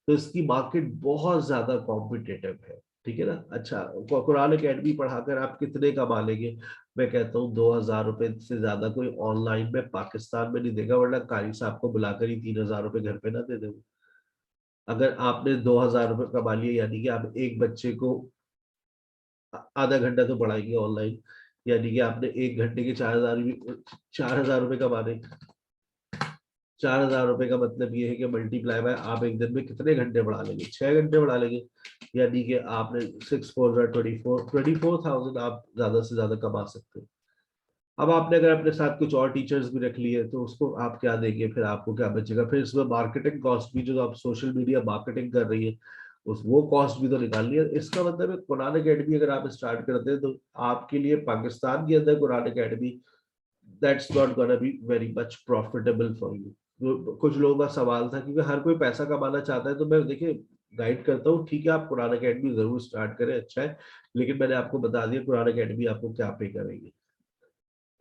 तो इसकी मार्केट बहुत ज्यादा कॉम्पिटेटिव है, ठीक है ना। अच्छा, कुरान एकेडमी पढ़ाकर आप कितने कमा लेंगे? मैं कहता हूँ 2,000 रुपए से ज्यादा कोई ऑनलाइन में पाकिस्तान में नहीं देगा, वरना कारी साहब को बुलाकर ही 3,000 रुपए घर पे ना दे देंगे। अगर आपने 2,000 रुपए कमा लिए, यानी कि आप एक बच्चे को आधा घंटा तो पढ़ाएंगे ऑनलाइन, यानी कि आपने 1 घंटे के 4,000 रुपए कमाने। 4,000 रुपए का मतलब ये है कि मल्टीप्लाई बाय, आप एक दिन में कितने घंटे पढ़ा लेंगे? 6 घंटे पढ़ा लेंगे, यानी कि आपने 6 4 24 आप ज्यादा से ज्यादा कमा सकते हैं। अब आपने अगर अपने साथ कुछ और टीचर्स भी रख लिए तो उसको आप क्या देंगे? फिर आपको क्या बचेगा? फिर इसमें मार्केटिंग कॉस्ट भी, जो आप सोशल मीडिया मार्केटिंग कर रही है, उस वो कॉस्ट भी तो निकालनी है। इसका मतलब है कुरान अकेडमी अगर आप स्टार्ट करते हैं तो आपके लिए पाकिस्तान के अंदर Quran academy, that's not gonna be very much profitable for you. कुछ लोगों का सवाल था, क्योंकि हर कोई पैसा कमाना चाहता है, तो मैं देखिए गाइड करता हूँ, ठीक है आप कुरान अकेडमी जरूर स्टार्ट करें, अच्छा है, लेकिन मैंने आपको बता दिया कुरान अकेडमी आपको क्या पे करेगी।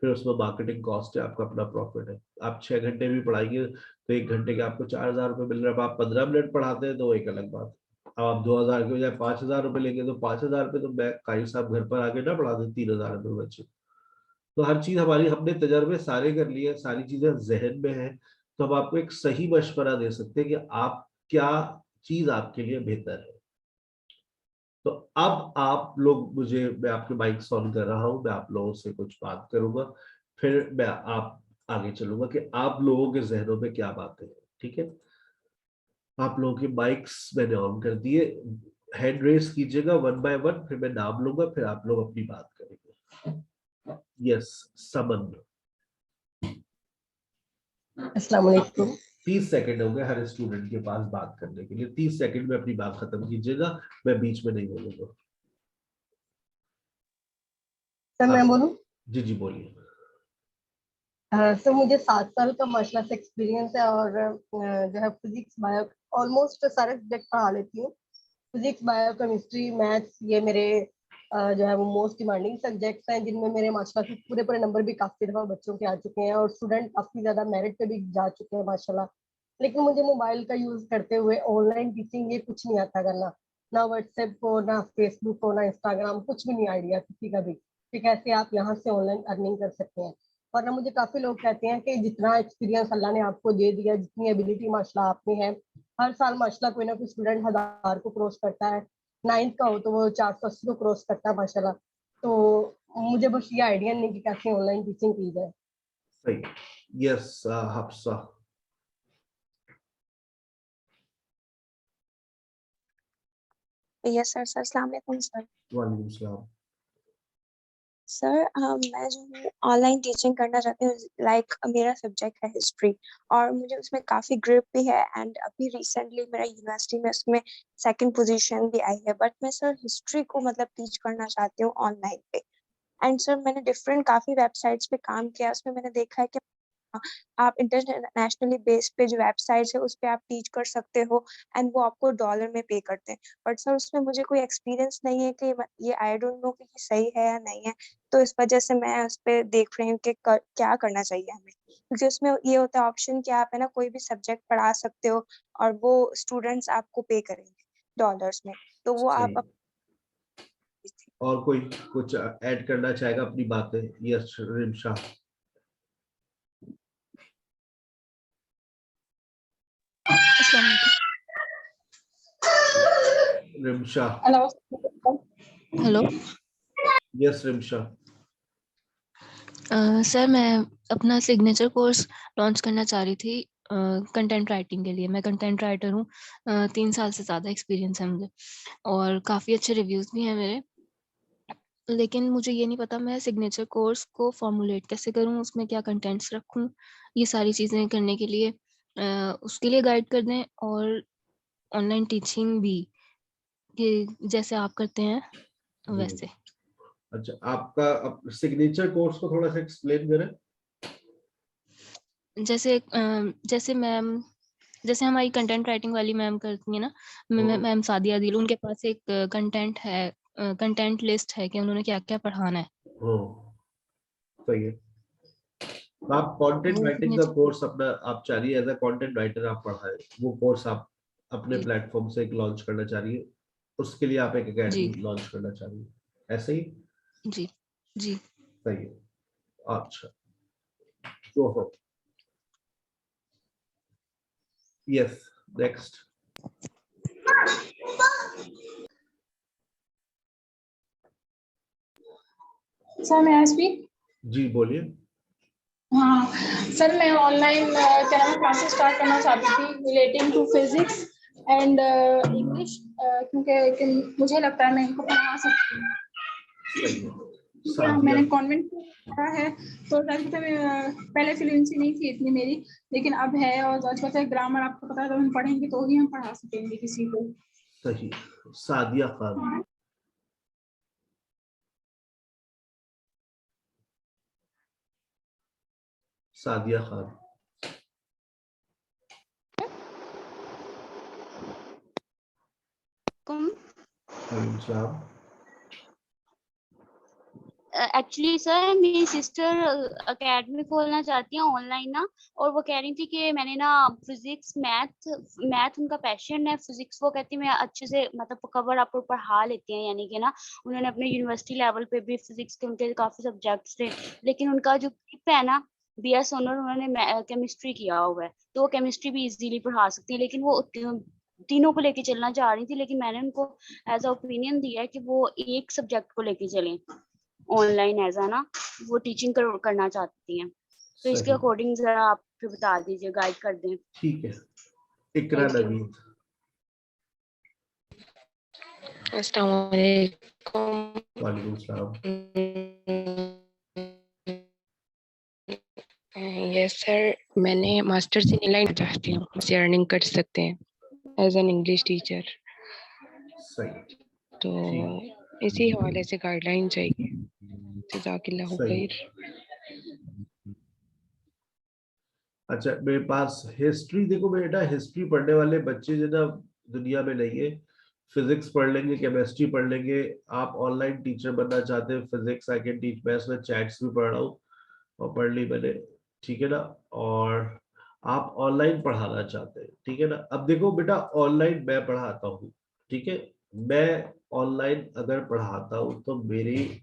फिर उसमें मार्केटिंग कॉस्ट है, आपका अपना प्रॉफिट है। आप 6 घंटे भी पढ़ाएंगे तो 1 घंटे के आपको 4,000 रुपये मिल रहा है। अब आप 15 मिनट पढ़ाते हैं तो एक अलग बात। अब आप 2,000 के बजाय 5,000 रुपये लेंगे तो 5,000 रुपये तो मैं कारी साहब घर पर आके ना पढ़ा दे 3,000 रुपये बच्चे। तो हर चीज हमारी, हमने तजर्बे सारे कर लिए, सारी चीजें जहन में है, तो हम आपको एक सही मशवरा दे सकते हैं कि आप क्या चीज आपके लिए बेहतर है। तो अब आप लोग मुझे, मैं आपके माइक ऑन कर रहा हूं, मैं आप लोगों से कुछ बात करूंगा, फिर मैं आप आगे चलूंगा कि आप लोगों के जहनों में क्या बातें हैं, ठीक है। आप लोगों के माइक्स मैंने ऑन कर दिए, हैंड रेस कीजिएगा 1 बाय 1, फिर मैं नाम लूंगा, फिर आप लोग अपनी बात करेंगे। यस, समन। अस्सलाम वालेकुम। 30 सेकंड हो गए हर स्टूडेंट के पास बात करने के लिए, 30 सेकंड में अपनी बात खत्म कीजिएगा, मैं बीच में नहीं बोलूंगा। सर मैं आप, बोलूं? जी जी बोलिए। सर मुझे 7 साल का मार्शल आर्ट्स एक्सपीरियंस है, और जो है फिजिक्स बायो ऑलमोस्ट सारे सब्जेक्ट पढ़ा लेती हूँ। फिजिक्स बायो केमिस्ट्री मैथ्स ये मेरे जो है वो मोस्ट डिमांडिंग सब्जेक्ट्स हैं, जिनमें मेरे मार्शल आर्ट्स पूरे पूरे नंबर भी काफी दफा बच्चों के आ चुके हैं, और स्टूडेंट काफी ज्यादा मेरिट पे भी जा चुके हैं माशाल्लाह। लेकिन मुझे मोबाइल का यूज करते हुए ऑनलाइन टीचिंग ये कुछ नहीं आता करना, ना व्हाट्सएप को, ना फेसबुक को, ना इंस्टाग्राम, कुछ भी नहीं आइडिया किसी का भी कि कैसे आप यहाँ से ऑनलाइन अर्निंग कर सकते हैं। और ना मुझे काफी लोग कहते हैं कि जितना एक्सपीरियंस अल्लाह ने आपको दे दिया, जितनी एबिलिटी माशाल्लाह आप में है, हर साल माशाल्लाह कोई ना कोई स्टूडेंट 1,000 को क्रॉस करता है, 9th का हो तो वो 480 को क्रॉस करता है माशाल्लाह। तो मुझे बस ये आइडिया नहीं कि कैसे ऑनलाइन टीचिंग की जाए। सही। Yes Hafsa. Yes sir. Sir अस्सलाम वालेकुम सर। वालेकुम सलाम। सर मैं जो हूँ ऑनलाइन टीचिंग करना चाहती हूँ, लाइक मेरा सब्जेक्ट है हिस्ट्री, और मुझे उसमें काफ़ी ग्रिप भी है, एंड अभी रिसेंटली मेरा यूनिवर्सिटी में उसमें सेकंड पोजीशन भी आई है। बट मैं सर हिस्ट्री को मतलब टीच करना चाहती हूँ ऑनलाइन पे। एंड सर मैंने डिफरेंट काफ़ी वेबसाइट्स पे काम किया, उसमें मैंने देखा है कि आप इंटरनेशनली बेस पे जो वेबसाइट्स है उस पे आप टीच कर सकते हो, एंड वो आपको डॉलर में पे करते हैं। बट सर उसमें मुझे कोई एक्सपीरियंस नहीं है कि ये आई डोंट नो कि ये सही है या नहीं है। तो इस वजह से मैं उस पे देख रही हूँ कि क्या करना चाहिए हमें, क्योंकि उसमें ये होता है ऑप्शन कि आप है ना कोई भी सब्जेक्ट पढ़ा सकते हो, और वो स्टूडेंट्स आपको पे करेंगे डॉलर्स में। तो वो सही। आप और कोई कुछ ऐड करना चाहेगा अपनी बातें? Yes Rimsha. Rimsha. Hello. Hello. Yes Rimsha. Sir मैं अपना सिग्नेचर कोर्स लॉन्च करना चाह रही थी कंटेंट राइटिंग के लिए। मैं कंटेंट राइटर हूँ, 3 साल से ज़्यादा एक्सपीरियंस है मुझे, और काफ़ी अच्छे रिव्यूज़ भी हैं मेरे। लेकिन मुझे ये नहीं पता मैं सिग्नेचर कोर्स को फॉर्मुलेट कैसे करूं, उसमें क्या कंटेंट्स रखूं, ये सारी चीजें करने के लिए उसके लिए गाइड कर दें। और ऑनलाइन टीचिंग भी कि जैसे आप करते हैं वैसे। अच्छा, आपका सिग्नेचर कोर्स को थोड़ा सा एक्सप्लेन करें। जैसे मैम, जैसे हमारी कंटेंट राइटिंग वाली मैम करती है ना, मैम सादिया दिल, उनके पास एक कंटेंट है, कंटेंट लिस्ट है कि उन्होंने क्या क्या पढ़ाना है। सही है। तो आप कंटेंट वो राइटिंग का सिग्नेचर। कोर्स अपना आप चाह रही है, एज अ कंटेंट राइटर आप पढ़ाए, वो कोर्स आप अपने जी प्लेटफॉर्म से एक लॉन्च करना चाह रही है, उसके लिए आप एक जी एकेडमी लॉन्च करना चाह रही है, ऐसे ही? जी जी। सही है। अच्छा, तो हो, यस, नेक्स्ट। सर मैं स्पीक। जी बोलिए। हाँ सर, मैं ऑनलाइन क्लासेस स्टार्ट करना चाहती थी relating to physics and English, क्योंकि मुझे लगता है मैं इनको पढ़ा सकती हूँ। सही है। ठीक है, सादिया, मैंने कॉन्वेंट पढ़ा है तो पहले फ्लुएंसी नहीं थी इतनी मेरी, लेकिन अब है। और आज कहते हैं ग्रामर आपको पता है, तो हम पढ़ेंगे तो ही हम पढ़ा सकेंगे किसी को। सही। सादिया खान। सादिया खान। वालेकुम सलाम। एक्चुअली सर मेरी सिस्टर एकेडमी खोलना चाहती है ऑनलाइन ना, और वो कह रही थी कि मैंने ना फिजिक्स मैथ उनका पैशन है, फिजिक्स वो कहती मैं अच्छे से मतलब कवर अप पढ़ा लेती हैं, यानी कि ना उन्होंने अपने यूनिवर्सिटी लेवल पे भी फिजिक्स के उनके काफी सब्जेक्ट्स थे, लेकिन उनका जो ग्रुप है ना BS ऑनर, उन्होंने केमिस्ट्री किया हुआ है, तो वो केमिस्ट्री भी इजीली पढ़ा सकती है, लेकिन वो तीनों को लेके चलना चाह रही थी, लेकिन मैंने उनको एज अ ओपिनियन दिया है कि वो एक सब्जेक्ट को लेके चलें ऑनलाइन, ऐसा ना वो टीचिंग करना चाहती हैं, तो इसके सही, अकॉर्डिंग जरा आप बता दीजिए, गाइड कर दें। ठीक है। इकरा थैंक यू। नवीद। अस्सलाम वालेकुम। वालेकुम सलाम। यस सर, मैंने मास्टर्स इन लाइन चाहती हूँ, उससे अर्निंग कर सकते हैं एज एन इंग्लिश टीचर, सही, तो ठीक, इसी हवाले से गाइडलाइन चाहिए। जज़ाकिल्लाहु सही। खैर। अच्छा, मेरे पास हिस्ट्री, देखो बेटा, हिस्ट्री पढ़ने वाले बच्चे जो ना दुनिया में नहीं है। फिजिक्स पढ़ लेंगे, केमिस्ट्री पढ़ लेंगे। आप ऑनलाइन टीचर बनना चाहते हैं, फिजिक्स आई कैन टीच, मैं इसमें चैट्स भी पढ़ रहा हूँ और पढ़ ली मैंने, ठीक है ना। और आप ऑनलाइन पढ़ाना चाहते हैं, ठीक है ना। अब देखो बेटा, ऑनलाइन मैं पढ़ाता हूँ, ठीक है। मैं ऑनलाइन अगर पढ़ाता हूँ तो मेरी,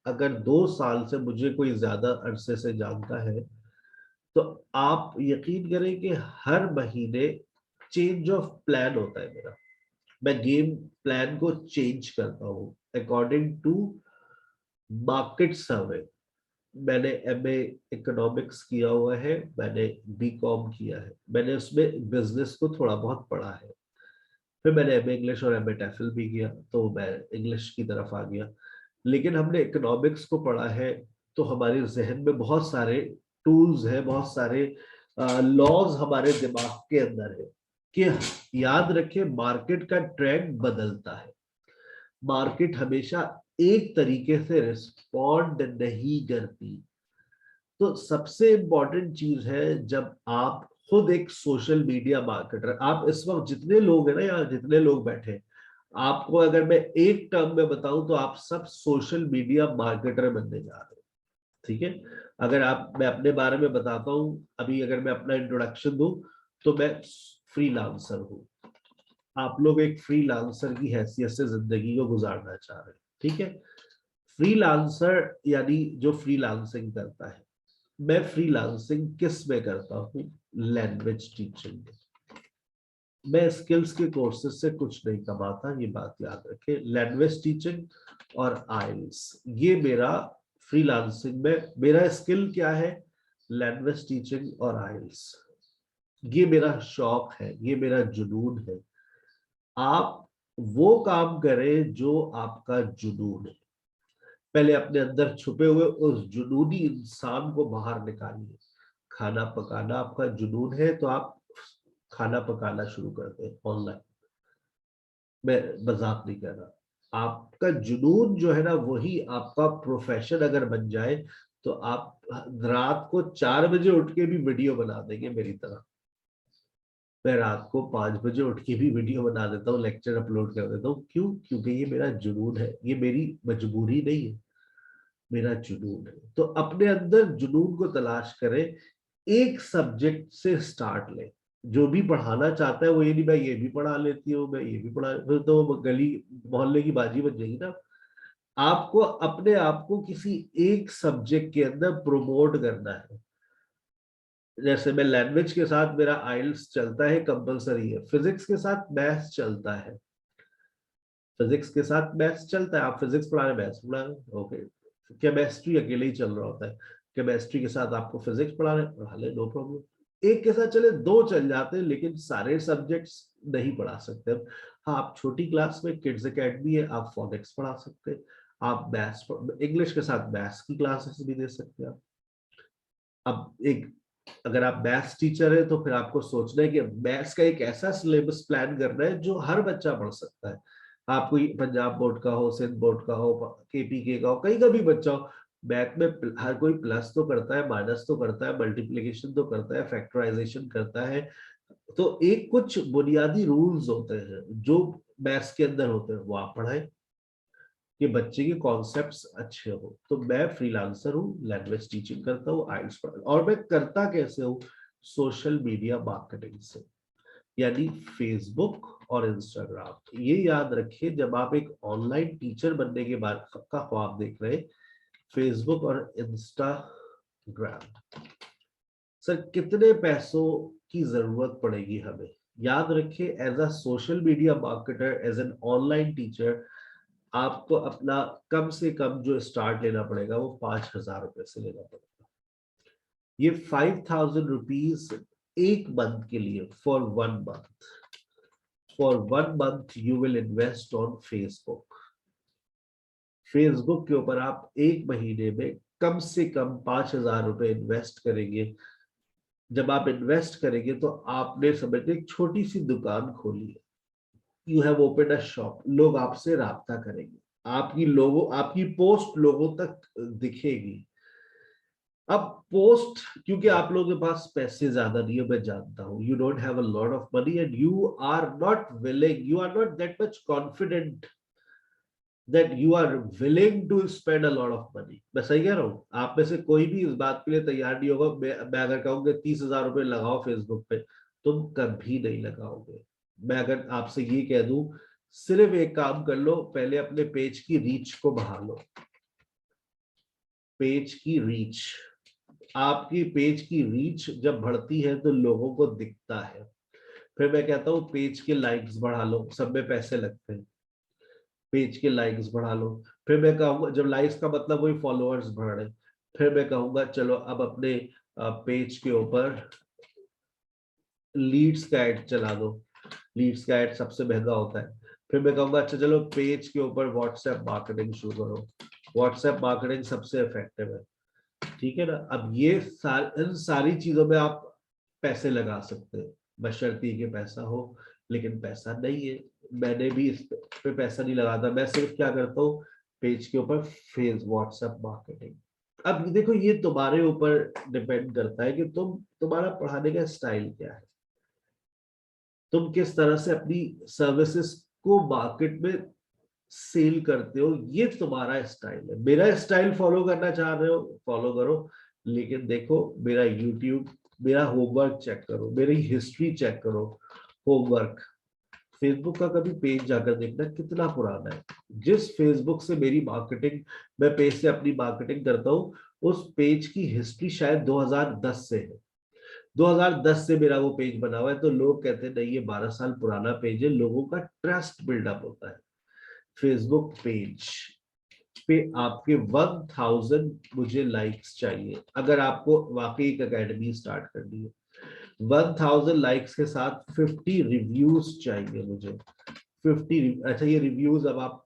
अगर 2 साल से मुझे कोई ज्यादा अरसे से जानता है, तो आप यकीन करें कि हर महीने चेंज ऑफ प्लान होता है मेरा। मैं गेम प्लान को चेंज करता हूँ अकॉर्डिंग टू मार्केट सर्वे। मैंने MA इकोनॉमिक्स किया हुआ है, मैंने BCom किया है, मैंने उसमें बिजनेस को थोड़ा बहुत पढ़ा है। फिर मैंने MA इंग्लिश और MA टैफल भी किया, तो मैं इंग्लिश की तरफ आ गया। लेकिन हमने इकोनॉमिक्स को पढ़ा है, तो हमारे जहन में बहुत सारे टूल्स है, बहुत सारे लॉज हमारे दिमाग के अंदर है कि याद रखें, मार्केट का ट्रेंड बदलता है। मार्केट हमेशा एक तरीके से रिस्पॉन्ड नहीं करती। तो सबसे इंपॉर्टेंट चीज है, जब आप खुद एक सोशल मीडिया मार्केटर, आप इस वक्त जितने लोग हैं ना, यहाँ जितने लोग बैठे, आपको अगर मैं एक टर्म में बताऊं तो आप सब सोशल मीडिया मार्केटर बनने जा रहे हैं, ठीक है। अगर आप, मैं अपने बारे में बताता हूं, अभी अगर मैं अपना इंट्रोडक्शन दूं, तो मैं फ्रीलांसर हूं। आप लोग एक फ्रीलांसर की हैसियत से जिंदगी को गुजारना चाह रहे हैं, ठीक है। फ्रीलांसर यानी जो फ्रीलांसिंग करता है। मैं फ्रीलांसिंग किस में करता हूँ? लैंग्वेज टीचिंग में। मैं स्किल्स के कोर्सेज से कुछ नहीं कमाता, ये बात याद रखें। लैंग्वेज टीचिंग और आइल्स, ये मेरा फ्रीलांसिंग में मेरा स्किल क्या है? लैंग्वेज टीचिंग और आइल्स। ये मेरा शौक है, ये मेरा जुनून है। आप वो काम करें जो आपका जुनून है। पहले अपने अंदर छुपे हुए उस जुनूनी इंसान को बाहर निकालिए। खाना पकाना आपका जुनून है तो आप खाना पकाना शुरू करते हैं ऑनलाइन। मैं मजाक नहीं कर रहा। आपका जुनून जो है ना वही आपका प्रोफेशन अगर बन जाए तो आप रात को 4 बजे उठ के भी वीडियो बना देंगे मेरी तरह। मैं रात को 5 बजे उठ के भी वीडियो बना देता हूँ, लेक्चर अपलोड कर देता हूँ। क्यों? क्योंकि ये मेरा जुनून है, ये मेरी मजबूरी नहीं है, मेरा जुनून है। तो अपने अंदर जुनून को तलाश करें, एक सब्जेक्ट से स्टार्ट लें। जो भी पढ़ाना चाहता है वो ये नहीं मैं ये भी पढ़ा लेती हूँ, मैं ये भी पढ़ा, फिर तो गली मोहल्ले की बाजी बन जाएगी ना। आपको अपने आप को किसी एक सब्जेक्ट के अंदर प्रोमोट करना है। जैसे मैं लैंग्वेज के साथ मेरा आइल्स चलता है, कंपलसरी है। फिजिक्स के साथ मैथ्स चलता है, फिजिक्स के साथ मैथ्स चलता है। आप फिजिक्स पढ़ा रहे, मैथ्स पढ़ा रहे, ओके। केमिस्ट्री अकेले ही चल रहा होता है, केमिस्ट्री के साथ आपको फिजिक्स पढ़ा रहे, पढ़ा ले, नो प्रॉब्लम। एक के साथ चले, दो चल जाते हैं, लेकिन सारे सब्जेक्ट्स नहीं पढ़ा सकते। हाँ, आप छोटी क्लास में किड्स एकेडमी है, आप फोनिक्स पढ़ा सकते हैं, आप मैथ्स, इंग्लिश के साथ मैथ्स की क्लासेस भी दे सकते हैं। अब एक अगर आप मैथ्स टीचर है तो फिर आपको सोचना है कि मैथ्स का एक ऐसा सिलेबस प्लान करना है जो हर बच्चा पढ़ सकता है। आपको पंजाब बोर्ड का हो, सिंध बोर्ड का हो, केपीके का हो, कहीं का भी बच्चा हो, मैथ में हर कोई प्लस तो करता है, माइनस तो करता है, मल्टीप्लिकेशन तो करता है, फैक्टराइजेशन करता है। तो एक कुछ बुनियादी रूल्स होते हैं जो मैथ्स के अंदर होते हैं, वो आप पढ़ाएं कि बच्चे के कॉन्सेप्ट्स अच्छे हो। तो मैं फ्रीलांसर हूँ, लैंग्वेज टीचिंग करता हूँ, आइल्स पढ़ा, और मैं करता कैसे हूँ? सोशल मीडिया मार्केटिंग से, यानी फेसबुक और इंस्टाग्राम। ये याद रखिए, जब आप एक ऑनलाइन टीचर बनने के बाद का ख्वाब देख रहे हैं, फेसबुक और इंस्टाग्राम, सर कितने पैसों की जरूरत पड़ेगी हमें? याद रखिए, as a social media marketer, as an online teacher, आपको अपना कम से कम जो स्टार्ट लेना पड़ेगा वो 5,000 रुपए से लेना पड़ेगा। ये 5,000 रुपीज एक मंथ के लिए, for 1 month. For 1 month you will invest on Facebook. Facebook के ऊपर आप एक महीने में कम से कम 5,000 रुपए इन्वेस्ट करेंगे। जब आप इन्वेस्ट करेंगे तो आपने समझ एक छोटी सी दुकान खोली है, you have open a shop, लोग आपसे राब्ता करेंगे, आपकी पोस्ट लोगों तक दिखेगी। अब पोस्ट, क्योंकि आप लोगों के पास पैसे ज्यादा नहीं है, मैं जानता हूं, you don't have a lot of money and you are not willing, you are not that much confident that you are willing to spend a lot of money। मैं सही कह रहा हूँ? आप में से कोई भी इस बात के लिए तैयार नहीं होगा। मैं अगर कहूँगा 30,000 रुपए लगाओ फेसबुक पे, तुम कभी नहीं लगाओगे। मैं अगर आपसे ये कह दूं, सिर्फ एक काम कर लो, पहले अपने पेज की रीच को बढ़ा लो। पेज की रीच, आपकी पेज की रीच जब बढ़ती है तो लोगों को दिखता है। फिर मैं कहता हूँ पेज के लाइक्स बढ़ा लो, सब में पैसे लगते हैं, पेज के लाइक्स बढ़ा लो। फिर मैं कहूंगा, जब लाइक्स का मतलब वही फॉलोअर्स बढ़ रहे, फिर मैं कहूंगा चलो अब अपने पेज के ऊपर लीड्स का ऐड चला दो। लीड्स का ऐड सबसे महंगा होता है। फिर मैं कहूंगा अच्छा चलो पेज के ऊपर व्हाट्सएप मार्केटिंग शुरू करो, व्हाट्सएप मार्केटिंग सबसे इफेक्टिव है, ठीक है ना। अब ये इन सारी चीजों में आप पैसे लगा सकते हैं, बशर्ते कि पैसा हो, लेकिन पैसा नहीं है। मैंने भी इस पे पैसा नहीं लगाता, मैं सिर्फ क्या करता हूँ, पेज के ऊपर फेस व्हाट्सएप मार्केटिंग। अब देखो, ये तुम्हारे ऊपर डिपेंड करता है कि तुम्हारा पढ़ाने का स्टाइल क्या है, तुम किस तरह से अपनी सर्विसेज को मार्केट में सेल करते हो, ये तुम्हारा स्टाइल है। मेरा स्टाइल फॉलो करना चाह रहे हो, फॉलो करो, लेकिन देखो मेरा यूट्यूब, मेरा होमवर्क चेक करो, मेरी हिस्ट्री चेक करो। होमवर्क, फेसबुक का कभी पेज जाकर देखना कितना पुराना है। जिस फेसबुक से मेरी मार्केटिंग, मैं पेज से अपनी मार्केटिंग करता हूँ, उस पेज की हिस्ट्री शायद 2010 से है। 2010 से मेरा वो पेज बना हुआ है, तो लोग कहते हैं नहीं ये 12 साल पुराना पेज है, लोगों का ट्रस्ट बिल्डअप होता है। फेसबुक पेज पे आपके 1000 मुझे लाइक्स चाहिए अगर आपको वाकई एक एकेडमी स्टार्ट करनी है। 1000 लाइक्स के साथ 50 रिव्यूज चाहिए मुझे। 50, अच्छा ये रिव्यूज अब आप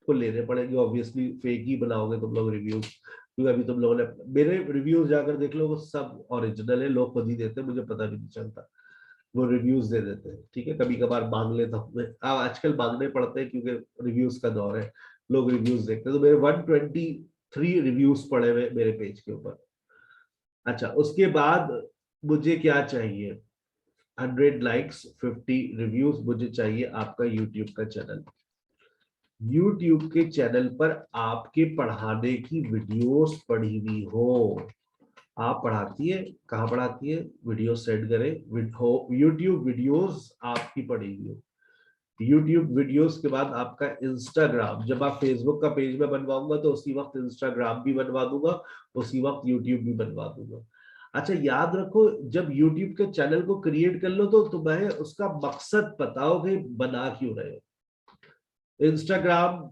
को लेने पड़ेंगे, ऑब्वियसली फेक ही बनाओगे तुम लोग रिव्यूज, क्योंकि अभी तुम लोगों ने मेरे रिव्यूज जाकर देख लो वो सब ओरिजिनल है, लोग खुद ही देते हैं, मुझे पता भी नहीं चलता, वो रिव्यूज दे देते हैं। ठीक है, कभी कभार मांग लेता हूँ मैं, आजकल मांगने पड़ते हैं क्योंकि रिव्यूज का दौर है, लोग रिव्यूज देखते हैं। तो मेरे 123 रिव्यूज पड़े हुए मेरे पेज के ऊपर। अच्छा, उसके बाद मुझे क्या चाहिए, 100 लाइक्स, 50 रिव्यूज, मुझे चाहिए आपका यूट्यूब का चैनल। यूट्यूब के चैनल पर आपके पढ़ाने की वीडियोस पड़ी हुई हो, आप पढ़ाती है, कहाँ पढ़ाती है, वीडियो सेंड करें, यूट्यूब वीडियोस आपकी पड़ी हुई हो। यूट्यूब वीडियोस के बाद आपका इंस्टाग्राम, जब आप फेसबुक का पेज में बनवाऊंगा तो उसी वक्त इंस्टाग्राम भी बनवा दूंगा, उसी वक्त यूट्यूब भी बनवा दूंगा। अच्छा, याद रखो, जब यूट्यूब के चैनल को क्रिएट कर लो तो तुम्हें उसका मकसद पता हो कि बना क्यों रहे हो। इंस्टाग्राम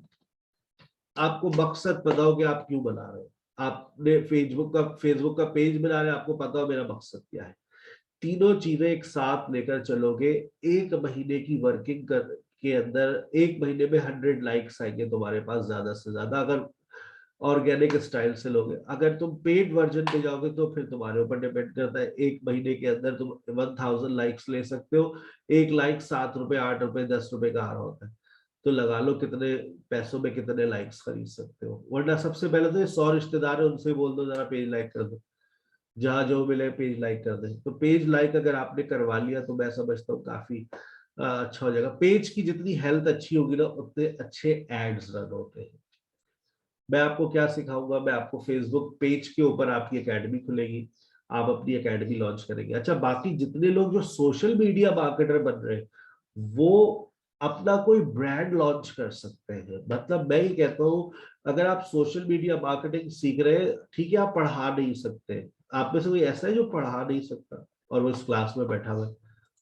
आपको मकसद पता हो कि आप क्यों बना रहे हो, आपने फेसबुक का पेज बना रहे हो, आपको पता हो मेरा मकसद क्या है। तीनों चीजें एक साथ लेकर चलोगे, एक महीने की वर्किंग के अंदर, एक महीने में 100 लाइक्स आएंगे तुम्हारे पास ज्यादा से ज्यादा, अगर ऑर्गेनिक स्टाइल से लोगे। अगर तुम पेड वर्जन पे जाओगे तो फिर तुम्हारे ऊपर डिपेंड करता है, एक महीने के अंदर तुम 1000 लाइक्स ले सकते हो। एक लाइक 7 रुपए, 8 रुपए, 10 रुपए का आ रहा होता है, तो लगा लो कितने पैसों में कितने लाइक्स खरीद सकते हो। वरना सबसे पहले तो 100 रिश्तेदार है, उनसे बोल दो जरा पेज लाइक कर दो, जहां जो मिले पेज लाइक कर दे। तो पेज लाइक अगर आपने करवा लिया तो मैं समझता हूँ काफी अच्छा हो जाएगा। पेज की जितनी हेल्थ अच्छी होगी ना, उतने अच्छे एड्स रन होते हैं। मैं आपको क्या सिखाऊंगा, मैं आपको फेसबुक पेज के ऊपर आपकी एकेडमी खुलेगी, आप अपनी एकेडमी लॉन्च करेंगे। अच्छा, बाकी जितने लोग जो सोशल मीडिया मार्केटर बन रहे हैं, वो अपना कोई ब्रांड लॉन्च कर सकते हैं। मतलब मैं ये कहता हूँ, अगर आप सोशल मीडिया मार्केटिंग सीख रहे हैं, ठीक है, आप पढ़ा नहीं सकते, आप में से कोई ऐसा है जो पढ़ा नहीं सकता और वो इस क्लास में बैठा हुआ है,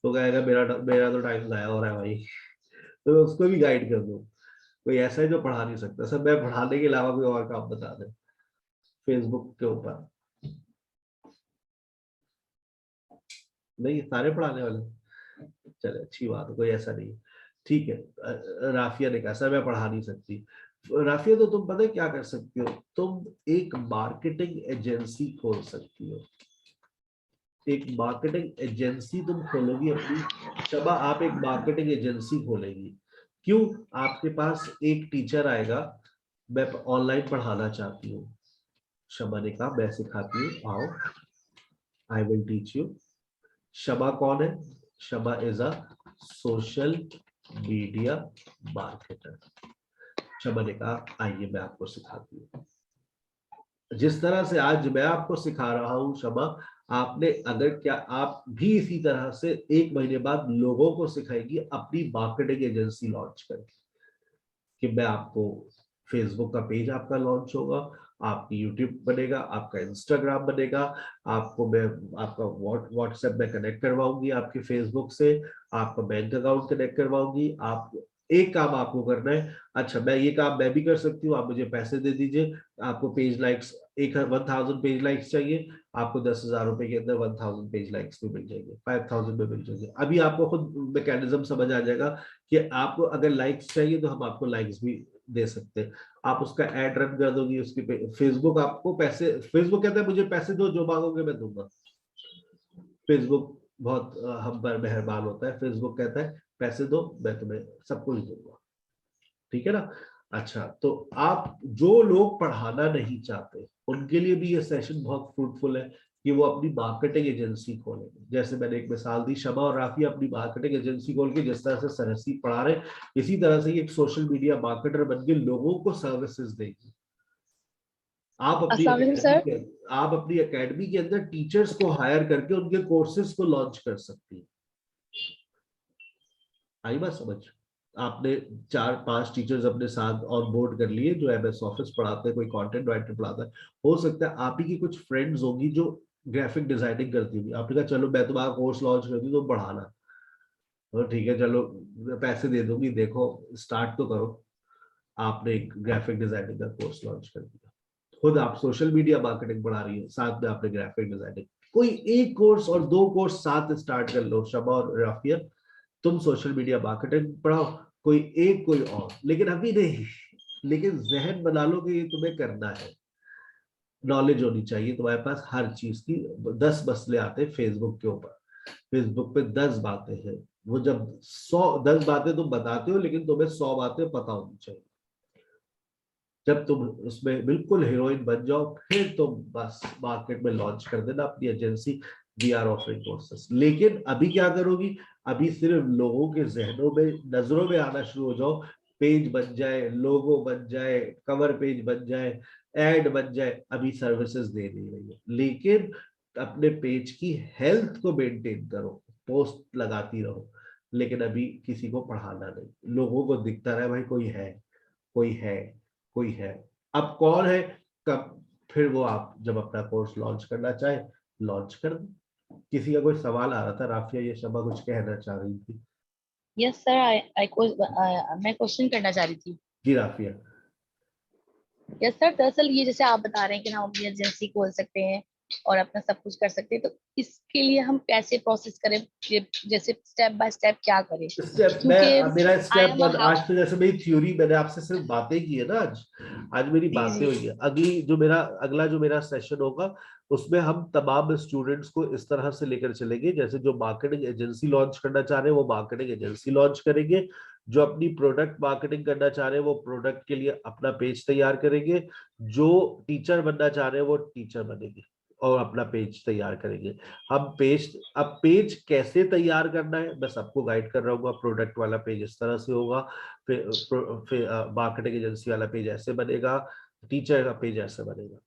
तो कहेगा मेरा मेरा तो टाइम जाया हो रहा है भाई, तो मैं उसको भी गाइड कर दूं। कोई ऐसा है जो पढ़ा नहीं सकता, सर मैं पढ़ाने के अलावा कोई और काम बता दें फेसबुक के ऊपर, नहीं सारे पढ़ाने वाले, चले अच्छी बात है, कोई ऐसा नहीं। ठीक है, राफिया ने कहा सर मैं पढ़ा नहीं सकती। राफिया, तो तुम पता है क्या कर सकती हो, तुम एक मार्केटिंग एजेंसी खोल सकती हो। एक मार्केटिंग एजेंसी तुम खोलोगी अपनी, शबा आप एक मार्केटिंग एजेंसी खोलेगी। क्यों, आपके पास एक टीचर आएगा, मैं ऑनलाइन पढ़ाना चाहती हूँ, शबा ने कहा मैं सिखाती हूँ, आओ, I will teach you. Shaba कौन है, Shaba is a social media marketer. Shaba ने कहा आइए मैं आपको सिखाती हूँ। जिस तरह से आज मैं आपको सिखा रहा हूँ शबा, आपने अगर क्या आप भी इसी तरह से एक महीने बाद लोगों को सिखाएगी अपनी मार्केटिंग एजेंसी लॉन्च करके, कि मैं आपको फेसबुक का पेज आपका लॉन्च होगा, आपकी यूट्यूब बनेगा, आपका इंस्टाग्राम बनेगा, आपको मैं आपका व्हाट्सएप में कनेक्ट करवाऊंगी आपके फेसबुक से, आपका बैंक अकाउंट कनेक्ट करवाऊंगी। आप एक काम आपको करना है, अच्छा मैं ये काम मैं भी कर सकती हूँ, आप मुझे पैसे दे दीजिए, आपको पेज लाइक्स 1000 पेज लाइक्स चाहिए, आपको 10,000 रुपए के अंदर 1000 पेज लाइक्स भी मिल जाएंगे, 5000 में मिल जाएंगे। अभी आपको खुद मैकेनिज्म समझ आ जाएगा कि आपको अगर लाइक्स चाहिए तो हम आपको लाइक्स भी दे सकते हैं। आप उसका एड रन कर दोगी उसकी फेसबुक आपको पैसे, फेसबुक कहता है मुझे पैसे दो, जो मांगोगे मैं दूंगा। फेसबुक बहुत हम पर मेहरबान होता है, फेसबुक कहता है पैसे दो मैं तुम्हें सब कुछ दूंगा, ठीक है ना। अच्छा, तो आप जो लोग पढ़ाना नहीं चाहते उनके लिए भी ये सेशन बहुत फ्रूटफुल है कि वो अपनी मार्केटिंग एजेंसी खोलेंगे। जैसे मैंने एक मिसाल दी, शबा और राफी अपनी मार्केटिंग एजेंसी खोल के जिस तरह से सरहसी पढ़ा रहे, इसी तरह से एक सोशल मीडिया मार्केटर बन के लोगों को सर्विसेज देगी। आप अपनी अस्सलाम वालेकुम सर। आप अपनी एकेडमी के अंदर टीचर्स को हायर करके उनके कोर्सेज को लॉन्च कर सकती है। आई बात समझ, आपने 4-5 टीचर्स अपने साथ ऑन बोर्ड कर लिए जो एमएस ऑफिस पढ़ाते हैं, कोई कंटेंट राइटर पढ़ाता है, हो सकता है आप ही की कुछ फ्रेंड्स होंगी जो ग्राफिक डिजाइनिंग करती होगी, आपने कहा चलो मैं तुम्हारा कोर्स लॉन्च कर दूं तो पढ़ाना, तो ठीक है चलो पैसे दे दूंगी, देखो स्टार्ट तो करो। आपने एक ग्राफिक डिजाइनिंग का कोर्स लॉन्च कर दिया, खुद आप सोशल मीडिया मार्केटिंग पढ़ा रही है, साथ में आपने ग्राफिक डिजाइनिंग, कोई एक कोर्स और 2 कोर्स साथ स्टार्ट कर लो शबा और राफिया, तुम सोशल मीडिया मार्केटिंग पढ़ाओ, कोई एक कोई और, लेकिन अभी नहीं, लेकिन जहन बना लो कि ये तुम्हें करना है। नॉलेज होनी चाहिए तुम्हारे पास हर चीज की। 10 मसले आते हैं फेसबुक के ऊपर, फेसबुक पे 10 बातें हैं। वो जब 10 बातें तुम बताते हो, लेकिन तुम्हें 100 बातें पता होनी चाहिए। जब तुम उसमें बिल्कुल हीरोइन बन जाओ, फिर तुम बस मार्केट में लॉन्च कर देना अपनी agency, we are offering courses. लेकिन अभी क्या करोगी, अभी सिर्फ लोगों के जहनों में, नजरों में आना शुरू हो जाओ, पेज बन जाए, लोगो बन जाए, कवर पेज बन जाए, एड बन जाए, अभी सर्विसेज दे नहीं रही है। लेकिन अपने पेज की हेल्थ को मेंटेन करो, पोस्ट लगाती रहो, लेकिन अभी किसी को पढ़ाना नहीं। लोगों को दिखता रहे भाई कोई है, कोई है, कोई है। अब कौन है, कब, फिर वो आप जब अपना कोर्स लॉन्च करना चाहे लॉन्च कर दो। किसी का कोई सवाल आ रहा था, राफिया ये शबा कुछ कहना चाह रही थी। यस सर, मैं क्वेश्चन करना चाह रही थी। जी राफिया। यस सर, दरअसल ये जैसे आप बता रहे हैं कि हम अपनी एजेंसी खोल सकते हैं और अपना सब कुछ कर सकते हैं, तो इसके लिए हम कैसे प्रोसेस करें, जैसे स्टेप बाय स्टेप क्या करें? स्टेप क्योंकि मेरा आई स्टेप एम अ आज तो जैसे मेरी थ्योरी, मैंने आपसे सिर्फ बातें की है ना, आज मेरी जी बातें जी हुई है। अगला जो मेरा सेशन होगा, उसमें हम तमाम स्टूडेंट्स को इस तरह से लेकर चलेंगे, जैसे जो मार्केटिंग एजेंसी लॉन्च करना चाह रहे हैं वो मार्केटिंग एजेंसी लॉन्च करेंगे, जो अपनी प्रोडक्ट मार्केटिंग करना चाह रहे हैं वो प्रोडक्ट के लिए अपना पेज तैयार करेंगे, जो टीचर बनना चाह रहे हैं वो टीचर बनेंगे और अपना पेज तैयार करेंगे। अब पेज कैसे तैयार करना है मैं सबको गाइड कर रहा हूँ। प्रोडक्ट वाला पेज इस तरह से होगा, फिर मार्केटिंग एजेंसी वाला पेज ऐसे बनेगा, टीचर का पेज ऐसे बनेगा।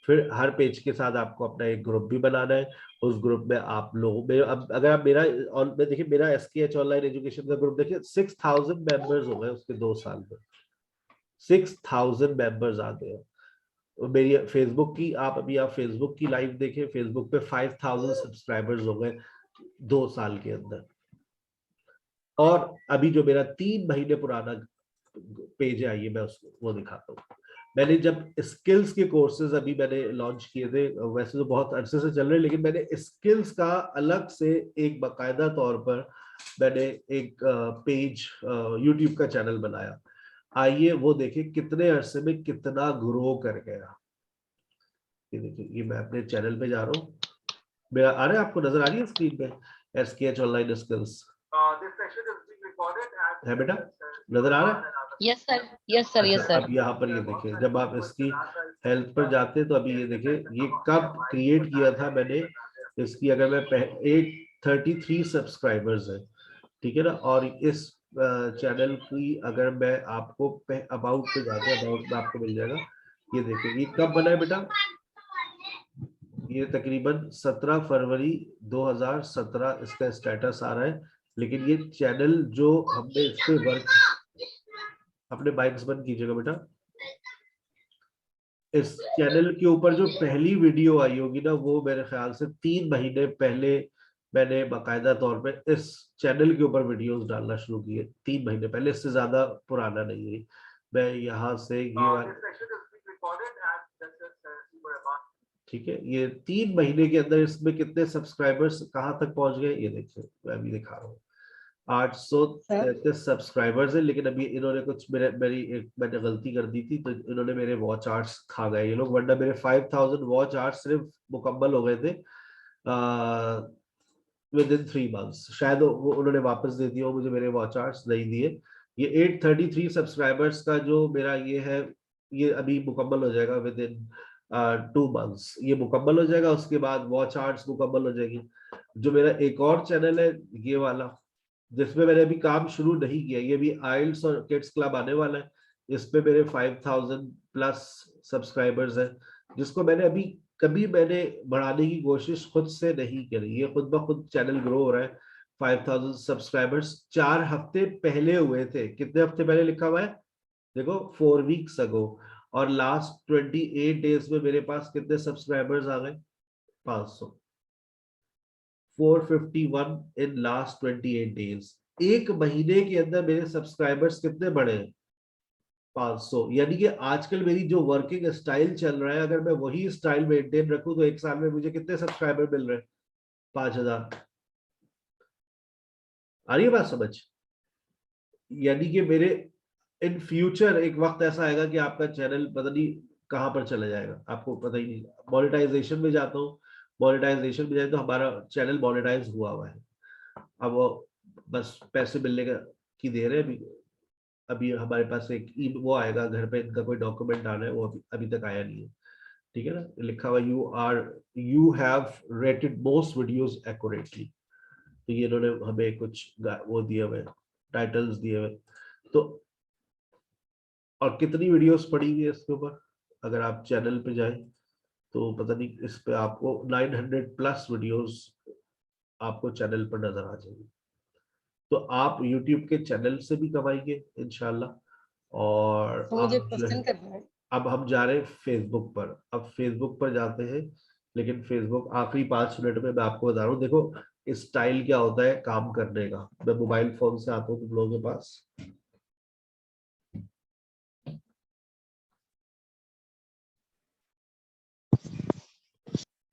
फिर हर पेज के साथ आपको अपना एक ग्रुप भी बनाना है। उस ग्रुप में आप लोगों में, अब अगर आप मेरा और देखिए, मेरा SKH ऑनलाइन एजुकेशन का ग्रुप देखिए, 6000 मेंबर्स हो गए उसके 2 साल में। 6000 मेंबर्स आ गए। मेरी फेसबुक की, आप फेसबुक की लाइव देखें, फेसबुक पे 5000 सब्सक्राइबर्स हो गए 2 साल के अंदर। और अभी जो मेरा 3 महीने पुराना पेज है, आइए मैं उसको वो दिखाता हूँ। मैंने जब स्किल्स के कोर्सेज अभी मैंने लॉन्च किए थे, वैसे तो बहुत अरसे से चल रहे हैं, लेकिन मैंने स्किल्स का अलग से एक बाकायदा तौर पर मैंने एक पेज, यूट्यूब का चैनल बनाया। आइए वो देखिए कितने अरसे में कितना ग्रो कर गया। ये देखिए, ये मैं अपने चैनल पे जा रहा हूँ, मेरा आ रहा है, आपको नजर आ रही है स्क्रीन पे SKH ऑनलाइन स्किल्स है बेटा, नजर आ रहा है? Yes sir, yes sir, yes अच्छा, सर। अब यहाँ पर ये देखिए, जब आप इसकी हेल्थ पर जाते हैं तो अभी ये देखिए ये कब क्रिएट किया था मैंने इसकी, अगर मैं 833 सब्सक्राइबर्स है, ठीक है ना। और इस चैनल की अगर मैं आपको अबाउट पे जाते हैं, अबाउट में आपको मिल जाएगा। ये देखिए ये कब बना है बेटा, ये तकरीबन 17 फरवरी 2017 इसका स्टेटस आ रहा है। लेकिन ये चैनल जो हमने इस पे वर्क, अपने माइक्स बंद कीजिएगा बेटा। इस चैनल के ऊपर जो पहली वीडियो आई होगी ना, वो मेरे ख्याल से 3 महीने पहले मैंने बाकायदा तौर पे इस चैनल के ऊपर वीडियोस डालना शुरू किए। 3 महीने पहले, इससे ज्यादा पुराना नहीं है। मैं यहाँ से ठीक है, ये 3 महीने के अंदर इसमें कितने सब्सक्राइबर्स कहाँ तक पहुंच गए ये देखिए, मैं अभी दिखा रहा हूँ। 833 सब्सक्राइबर्स है। लेकिन अभी इन्होंने कुछ मैंने गलती कर दी थी, तो इन्होंने मेरे वॉच आवर्स खा गए ये लोग, वरना मेरे 5000 वॉच आवर्स सिर्फ मुकम्मल हो गए थे विद इन 3 मंथ्स। शायद वो उन्होंने वापस दे दिया, मुझे मेरे वॉच आवर्स नहीं दिए। ये 833 सब्सक्राइबर्स का जो मेरा ये है, ये अभी मुकम्मल हो जाएगा विद इन 2 मंथ्स, ये मुकम्मल हो जाएगा। उसके बाद वॉच आवर्स मुकम्मल हो जाएगी। जो मेरा एक और चैनल है ये वाला, जिसमें मैंने अभी काम शुरू नहीं किया, ये भी आइल्स और किड्स क्लब आने वाला है, इस पे मेरे 5000 प्लस सब्सक्राइबर्स हैं, जिसको मैंने बढ़ाने की कोशिश खुद से नहीं करी। ये खुद ब खुद चैनल ग्रो हो रहा है। 5000 सब्सक्राइबर्स 4 हफ्ते पहले हुए थे। कितने हफ्ते पहले लिखा हुआ है देखो, 4 वीक्स अगो। और लास्ट 28 डेज में मेरे पास कितने सब्सक्राइबर्स आ गए, 500, 451 इन लास्ट 28 डेज। एक महीने के अंदर मेरे सब्सक्राइबर्स कितने बढ़े, 500। यानी कि आजकल मेरी जो वर्किंग स्टाइल चल रहा है, अगर मैं वही स्टाइल मेंटेन रखूं तो एक साल में मुझे कितने सब्सक्राइबर मिल रहे हैं, 5000। आ रही है बात समझ? यानी कि मेरे इन फ्यूचर एक वक्त ऐसा आएगा कि आपका चैनल पता नहीं कहाँ पर चला जाएगा, आपको पता ही नहीं। मोनेटाइजेशन में जाता हूँ, मोनेटाइजेशन में जाए तो हमारा चैनल मोनेटाइज हुआ है, अब वो बस पैसे मिलने का की देर है। अभी हमारे पास एक वो आएगा घर पे, इनका कोई डॉक्यूमेंट आना है, वो अभी तक आया नहीं है, ठीक है ना, लिखा हुआ you have rated most videos accurately. तो ये इन्होंने हमें कुछ वो दिए हुए टाइटल्स दिए हुए। तो और कितनी वीडियोस पड़ी हुई है इसके ऊपर, अगर आप चैनल पे जाए तो पता नहीं, इस पे आपको 900 प्लस वीडियोस आपको चैनल पर नजर आ जाएगी। तो आप YouTube के चैनल से भी कमाएंगे इंशाल्लाह। और तो मुझे आप जो क्वेश्चन है, करना है। अब हम जा रहे हैं फेसबुक पर। अब फेसबुक पर जाते हैं, लेकिन फेसबुक आखिरी 5 मिनट में मैं आपको बता रहा हूँ। देखो स्टाइल क्या होता है काम करने का। मैं मोबाइल फोन से आता हूँ तुम लोगों के पास,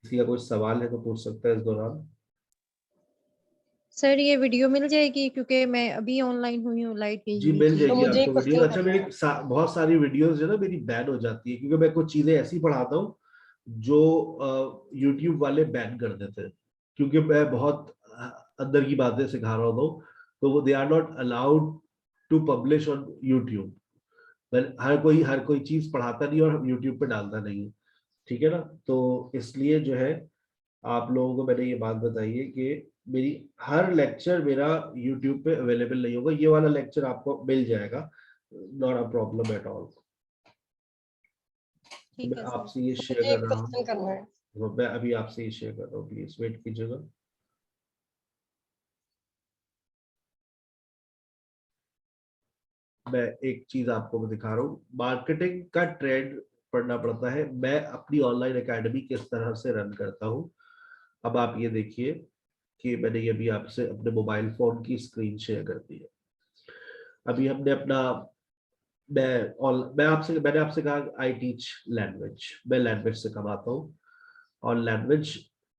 किसी का कोई सवाल है तो पूछ सकता है इस दौरान। सर ये वीडियो मिल जाएगी, क्योंकि मैं अभी ऑनलाइन हुई हूँ, लाइट गई जी हुई मिल थी। जाएगी मुझे आपको वीडियो। क्वेश्चन अच्छा करना मेरी है। बहुत सारी वीडियोस जो है ना मेरी बैन हो जाती है, क्योंकि मैं कुछ चीजें ऐसी पढ़ाता हूँ जो YouTube वाले बैन कर देते हैं, क्योंकि मैं बहुत अंदर की बातें सिखा रहा हूँ, तो वो they are not allowed to publish on YouTube। हर कोई चीज पढ़ाता नहीं और YouTube पे डालता नहीं है, ठीक है ना। तो इसलिए जो है आप लोगों को मैंने ये बात बताई है कि मेरी हर लेक्चर मेरा YouTube पे अवेलेबल नहीं होगा। ये वाला लेक्चर आपको मिल जाएगा, not a problem at all. तो ठीक मैं है सर। आपसे ये शेयर मुझे कर एक रहा हूँ, क्वेश्चन करना है। तो मैं अभी आपसे ये शेयर कर रहा हूँ, प्लीज वेट कीजिएगा। मैं एक चीज आपको मैं दिखा रहा हूँ, मार्केटिंग का ट्रेंड पढ़ना पड़ता है। मैं अपनी ऑनलाइन एकेडमी किस तरह से रन करता हूँ। अब आप ये देखिए कि मैंने ये भी आपसे अपने मोबाइल फोन की स्क्रीन शेयर कर दी है। अभी हमने अपना मैंने आपसे कहा आई टीच लैंग्वेज, मैं लैंग्वेज से कमाता हूँ। और लैंग्वेज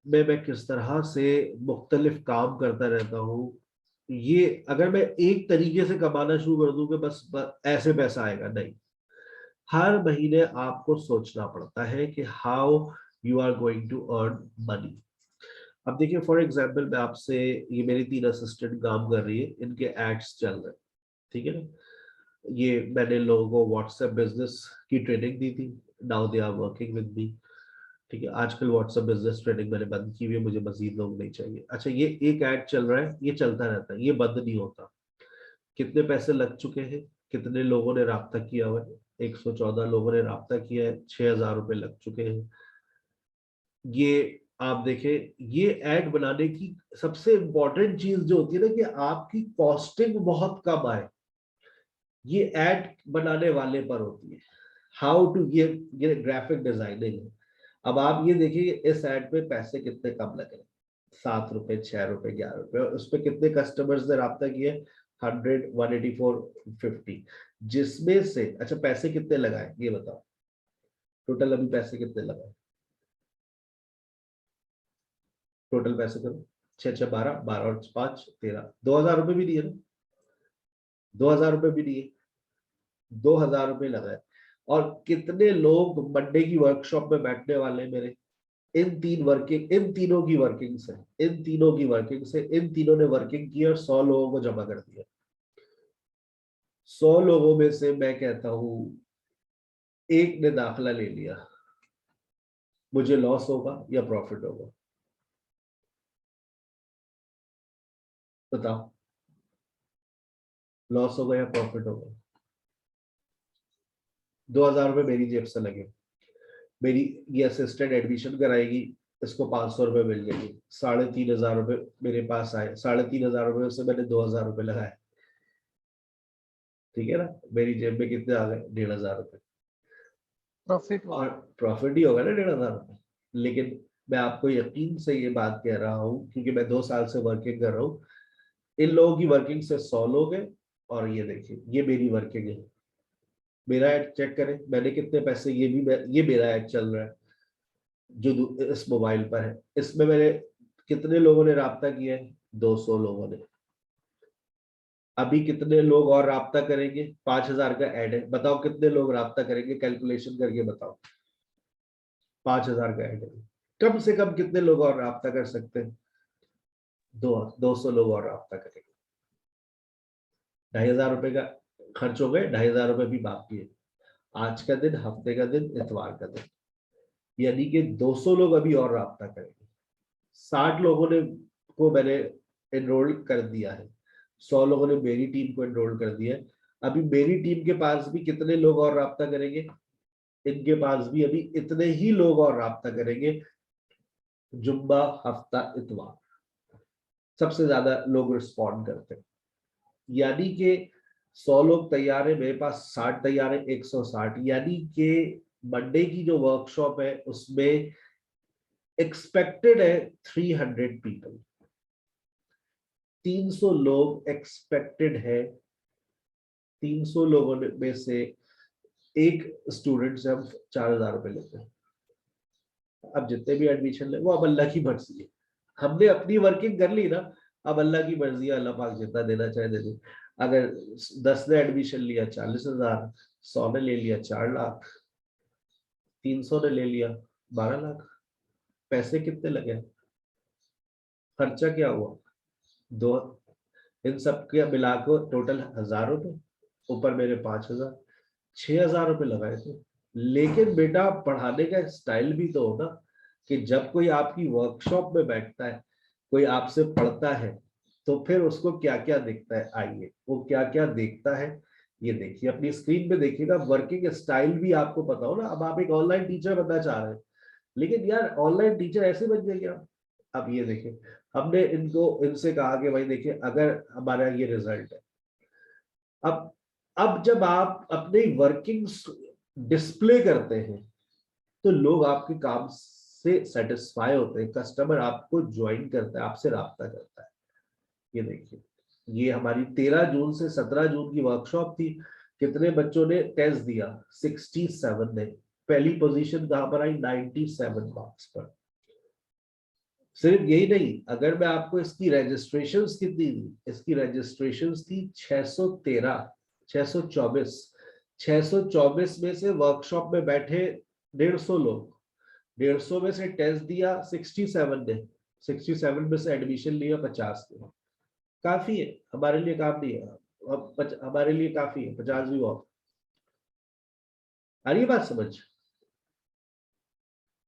में मैं किस तरह से मुख्तलिफ काम करता रहता हूँ। ये अगर मैं एक तरीके से कमाना शुरू कर दूं कि बस ऐसे पैसा आएगा, नहीं। हर महीने आपको सोचना पड़ता है कि how you are going to earn money. अब देखिए फॉर एग्जाम्पल मैं आपसे, ये मेरी 3 असिस्टेंट काम कर रही है, इनके एड्स चल रहे हैं, ठीक है ना। ये मैंने लोगों को व्हाट्सएप बिजनेस की ट्रेनिंग दी थी, now they are working with me, ठीक है। आजकल व्हाट्सएप बिजनेस ट्रेनिंग मैंने बंद की हुई है, मुझे मजीद लोग नहीं चाहिए। अच्छा ये एक ऐड चल रहा है, ये चलता रहता है, ये बंद नहीं होता। कितने पैसे लग चुके हैं, कितने लोगों ने राब्ता किया हुआ है, 114 लोगों ने राब्ता किया है, 6,000 रुपए लग चुके हैं। ये आप देखें, ये ऐड बनाने की सबसे इंपॉर्टेंट चीज जो होती है ना, कि आपकी कॉस्टिंग बहुत कम आए, ये ऐड बनाने वाले पर होती है। हाउ टू ये ग्राफिक डिजाइनिंग है। अब आप ये देखिए इस ऐड पे पैसे कितने कम लगे, 7 रुपए, 6 रुपए, 11 रुपए, और उस पे कितने कस्टमर्स ने राब्ता किए, 100, 184, 50, जिसमें से अच्छा पैसे कितने लगाए ये बताओ, टोटल अभी पैसे कितने लगाए, टोटल पैसे करो, 6 6 12, 12 और 5 13, 2,000 रुपए भी दिए ना, 2,000 रुपए भी दिए, 2,000 रुपए लगाए। और कितने लोग मंडे की वर्कशॉप में बैठने वाले मेरे, इन तीनों की वर्किंग से, इन तीनों ने वर्किंग की और 100 लोगों को जमा कर दिया। 100 लोगों में से मैं कहता हूं एक ने दाखिला ले लिया, मुझे लॉस होगा या प्रॉफिट होगा, बताओ, लॉस होगा या प्रॉफिट होगा। 2,000 रुपए मेरी जेब से लगे, मेरी ये असिस्टेंट एडमिशन कराएगी, इसको 500 रुपए मिल जाएगी, 3,500 रुपए मेरे पास आए, 3,500 रुपए से मैंने 2,000 रुपए लगाए, ठीक है ना। मेरी जेब में कितने आ गए, 1,500 रुपए, प्रॉफिट और प्रॉफिट ही होगा ना 1,500 रुपए। लेकिन मैं आपको यकीन से ये बात कह रहा हूँ, क्योंकि मैं 2 साल से वर्किंग कर रहा हूँ, इन लोगों की वर्किंग से 100 लोग हैं, और ये देखिए ये मेरी वर्किंग है। मेरा ऐड चेक करें, मैंने कितने पैसे, ये मेरा ऐड चल रहा है जो इस मोबाइल पर है, इसमें मैंने कितने लोगों ने राब्ता किया है, 200 लोगों ने। अभी कितने लोग और राब्ता करेंगे? 5000 का ऐड है, बताओ कितने लोग राब्ता करेंगे? कैलकुलेशन करके बताओ। 5000 का ऐड है, कम से कम कितने लोग और राब्ता कर सकते हैं? 200 लोग और राब्ता करेंगे। 2500 रुपए का खर्च हो गए, 2500 रुपए भी बाकी है। आज का दिन, हफ्ते का दिन, इतवार का दिन, यानी कि 200 लोग अभी और राब्ता करेंगे। 60 लोगों ने को मैंने एनरोल कर दिया है, 100 लोगों ने मेरी टीम को एनरोल कर दिया है। अभी मेरी टीम के पास भी कितने लोग और राब्ता करेंगे? इनके पास भी अभी इतने ही लोग और राब्ता करेंगे। जुम्मा, हफ्ता, इतवार सबसे ज्यादा लोग रिस्पॉन्ड करते हैं, यानी कि 100 लोग तैयार है, मेरे पास 60 तैयार है, 160, यानी कि मंडे की जो वर्कशॉप है उसमें एक्सपेक्टेड है 300 पीपल, 300 लोग एक्सपेक्टेड है। 300 लोगों में से एक स्टूडेंट से हम 4000 रुपए लेते हैं। अब जितने भी एडमिशन ले वो अब अल्लाह की मर्जी है, हमने अपनी वर्किंग कर ली ना, अब अल्लाह की मर्जी है, अल्लाह पाक जितना देना चाहे दे दे। अगर 10 ने एडमिशन लिया 40,000, 100 ने ले लिया 4 लाख, 300 ने ले लिया 12 लाख। पैसे कितने लगे? खर्चा क्या हुआ? दो, इन सब के मिलाकर टोटल 1000 रुपए, ऊपर मेरे 5000, 6000 रुपए लगाए थे। लेकिन बेटा पढ़ाने का स्टाइल भी तो होगा कि जब कोई आपकी वर्कशॉप में बैठता है, कोई आपसे पढ़ता है, तो फिर उसको क्या क्या दिखता है? आइए वो क्या क्या देखता है ये देखिए, अपनी स्क्रीन पे देखिएगा। वर्किंग स्टाइल भी आपको पता हो ना। अब आप एक ऑनलाइन टीचर बनना चाह रहे हैं, लेकिन यार ऑनलाइन टीचर ऐसे बन जाएंगे आप। अब ये देखिए, हमने इनसे कहा कि भाई देखिए अगर हमारा ये रिजल्ट है, अब जब आप अपनी वर्किंग्स डिस्प्ले करते हैं तो लोग आपके काम से सेटिस्फाई होते हैं, कस्टमर आपको ज्वाइन करता है, आपसे राब्ता करता है। ये देखिए, ये हमारी 13 जून से 17 जून की वर्कशॉप थी। कितने बच्चों ने टेस्ट दिया? 67 ने। पहली पोजीशन कहां पर आई? 97 मार्क्स पर। सिर्फ यही नहीं, अगर मैं आपको इसकी रजिस्ट्रेशंस कितनी थी, इसकी रजिस्ट्रेशंस थी 613, 624। 624 में से वर्कशॉप में बैठे 150 लोग, 150 में से टेस्ट दिया 67 ने, 67 में से एडमिशन लिया 50 ने। काफी है, हमारे लिए काम नहीं है, हमारे लिए काफी है, 50 भी बहुत। आ रही बात समझ?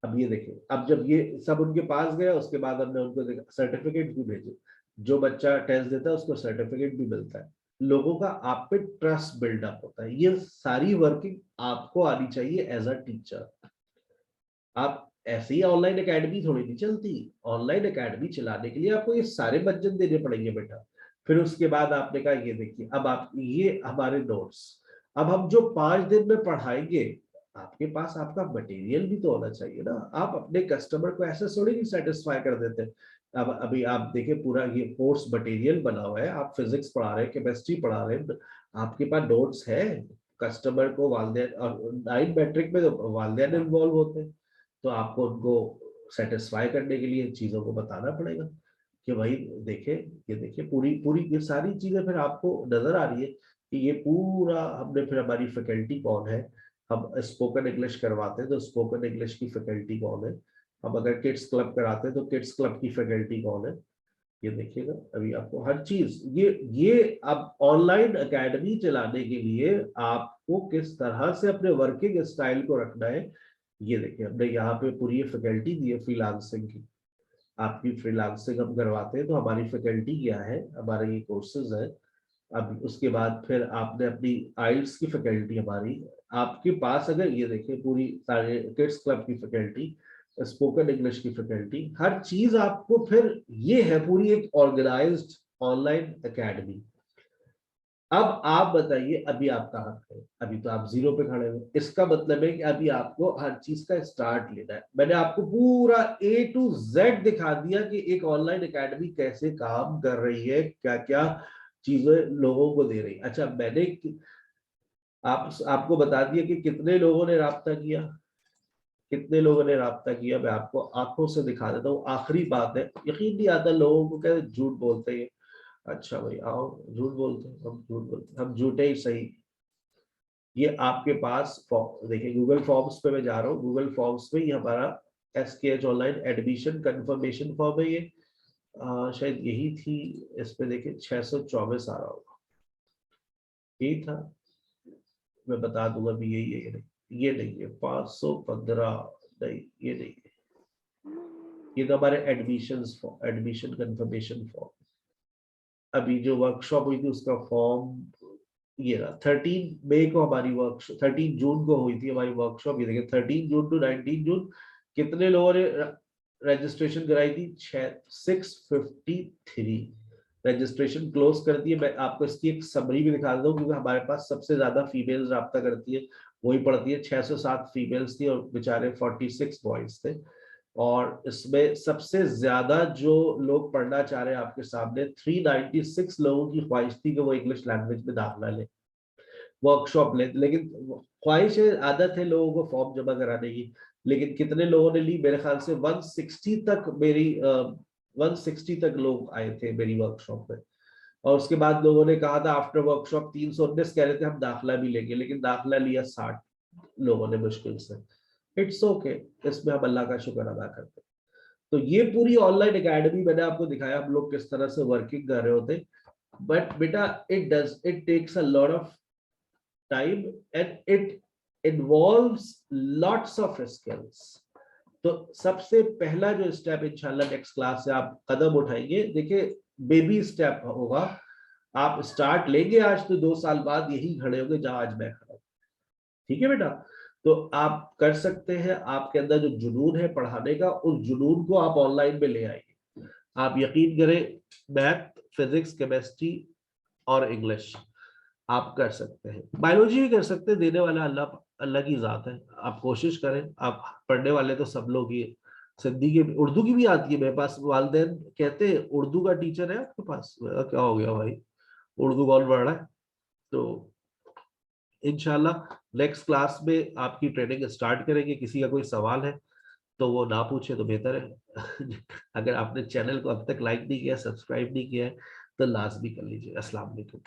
अब ये देखिए, अब जब ये सब उनके पास गया, उसके बाद हमने उनको सर्टिफिकेट भी भेजे। जो बच्चा टेस्ट देता है उसको सर्टिफिकेट भी मिलता है। लोगों का आप पे ट्रस्ट बिल्डअप होता है। ये सारी वर्किंग आपको आनी चाहिए एज अ टीचर। आप ऐसे ही ऑनलाइन एकेडमी थोड़ी नहीं चलती। ऑनलाइन एकेडमी चलाने के लिए आपको ये सारे बच्चन देने पड़ेंगे बेटा। फिर उसके बाद आपने कहा ये देखिए, अब आप ये हमारे नोट्स, अब हम जो 5 दिन में पढ़ाएंगे, आपके पास आपका मटेरियल भी तो होना चाहिए ना। आप अपने कस्टमर को ऐसे थोड़ी नहीं सेटिस्फाई कर देते। अब अभी आप देखिए, पूरा ये कोर्स मटेरियल बना हुआ है, आप फिजिक्स पढ़ा रहे हैं, केमिस्ट्री पढ़ा रहे हैं, आपके पास नोट्स है। कस्टमर को वालिदैन, और 9 मैट्रिक में तो वालिदैन इन्वॉल्व होते हैं, तो आपको उनको सेटिस्फाई करने के लिए चीजों को बताना पड़ेगा कि भाई देखे, ये देखिए, पूरी पूरी ये सारी चीजें फिर आपको नजर आ रही है कि ये पूरा हमने, फिर हमारी फैकल्टी कौन है। हम स्पोकन इंग्लिश करवाते हैं तो स्पोकन इंग्लिश की फैकल्टी कौन है। हम अगर किड्स क्लब कराते हैं तो किड्स क्लब की फैकल्टी कौन है। ये देखिएगा, अभी आपको हर चीज ये अब ऑनलाइन एकेडमी चलाने के लिए आपको किस तरह से अपने वर्किंग स्टाइल को रखना है। ये देखिए, हमने यहाँ पे पूरी फैकल्टी दी है फ्रीलांसिंग की। आपकी फ्रीलांसिंग हम करवाते हैं तो हमारी फैकल्टी क्या है, हमारे ये कोर्सेज है। अब उसके बाद फिर आपने अपनी आइल्स की फैकल्टी हमारी आपके पास, अगर ये देखिए पूरी सारे किड्स क्लब की फैकल्टी, स्पोकन इंग्लिश की फैकल्टी, हर चीज आपको, फिर ये है पूरी एक ऑर्गेनाइज्ड ऑनलाइन एकेडमी। अब आप बताइए, अभी आप कहाँ खड़े? अभी तो आप 0 पे खड़े हो। इसका मतलब है कि अभी आपको हर चीज का स्टार्ट लेना है। मैंने आपको पूरा A to Z दिखा दिया कि एक ऑनलाइन एकेडमी कैसे काम कर रही है, क्या क्या चीजें लोगों को दे रही है। अच्छा, मैंने आपको बता दिया कि कितने लोगों ने राब्ता किया, कितने लोगों ने राब्ता किया। मैं आपको आंखों से दिखा देता हूँ। आखिरी बात है, यकीन नहीं आता लोगों को, कहते झूठ बोलते हैं, अच्छा भाई आओ, झूठ बोलते हैं हम, झूठ बोलते हैं हम, झूठे ही सही। ये आपके पास देखिए गूगल फॉर्म्स पे मैं जा रहा हूँ, गूगल फॉर्म्स में ये हमारा SKH online admission confirmation form है ये। शायद यही थी, इस पे देखिए 624 आ रहा होगा, यही था, मैं बता दूंगा भी यही है। ये नहीं है 515, नहीं ये नहीं है, ये तो हमारे एडमिशन कंफर्मेशन फॉर्म। अभी जो वर्कशॉप हुई थी उसका फॉर्म ये रहा, 13 मई को हमारी वर्कशॉप, 13 जून को हुई थी हमारी वर्कशॉप। ये देखिए 13 जून टू 19 जून कितने लोगों ने रजिस्ट्रेशन कराई थी? 653 रजिस्ट्रेशन क्लोज कर दिए। मैं आपको इसकी एक समरी भी दिखा देता हूँ, क्योंकि हमारे पास सबसे ज्यादा फीमेल्स रब्ता करती है, वही पढ़ती है। 607 फीमेल्स थी और बेचारे 46 बॉयज थे। और इसमें सबसे ज्यादा जो लोग पढ़ना चाह रहे हैं आपके सामने, 396 लोगों की ख्वाहिश थी कि वो इंग्लिश लैंग्वेज में दाखिला ले, वर्कशॉप ले। लेकिन ख्वाहिश है, आदत है लोगों को फॉर्म जमा कराने की, लेकिन कितने लोगों ने ली? मेरे ख्याल से 160 तक, मेरी 160 तक लोग आए थे मेरी वर्कशॉप में। और उसके बाद लोगों ने कहा था आफ्टर वर्कशॉप 319 कह रहे थे हम दाखिला भी लेंगे, लेकिन दाखिला लिया 60 लोगों ने मुश्किल से। इट्स ओके, इसमें हम अल्लाह का शुक्र अदा करते हैं। तो ये पूरी ऑनलाइन एकेडमी मैंने आपको दिखाया हम लोग किस तरह से वर्किंग कर रहे होते। बट बेटा it takes a lot of time and it involves lots of skills. तो सबसे पहला जो स्टेप इंशाल्लाह नेक्स्ट क्लास से आप कदम उठाएंगे, देखिए बेबी स्टेप होगा। आप स्टार्ट लेंगे आज तो 2 साल बाद यही खड़े होंगे जहां आज मैं खड़ा हूं। ठीक है बेटा, तो आप कर सकते हैं। आपके अंदर जो जुनून है पढ़ाने का, उस जुनून को आप ऑनलाइन में ले आएंगे। आप यकीन करें, मैथ, फिजिक्स, केमिस्ट्री और इंग्लिश आप कर सकते हैं। बायोलॉजी भी कर सकते हैं, देने वाला अल्लाह अल्लाह की जात है। आप कोशिश करें, आप पढ़ने वाले तो सब लोग ही। सिंधी की, उर्दू की भी आती है मेरे पास। वालिदैन कहते हैं उर्दू का टीचर है आपके पास? क्या हो गया भाई, उर्दू कौन पढ़ रहा है? तो इंशाल्लाह नेक्स्ट क्लास में आपकी ट्रेनिंग स्टार्ट करेंगे। किसी का कोई सवाल है तो वो ना पूछे तो बेहतर है। अगर आपने चैनल को अब तक लाइक नहीं किया, सब्सक्राइब नहीं किया है, तो लाजमी कर लीजिए। अस्सलाम वालेकुम।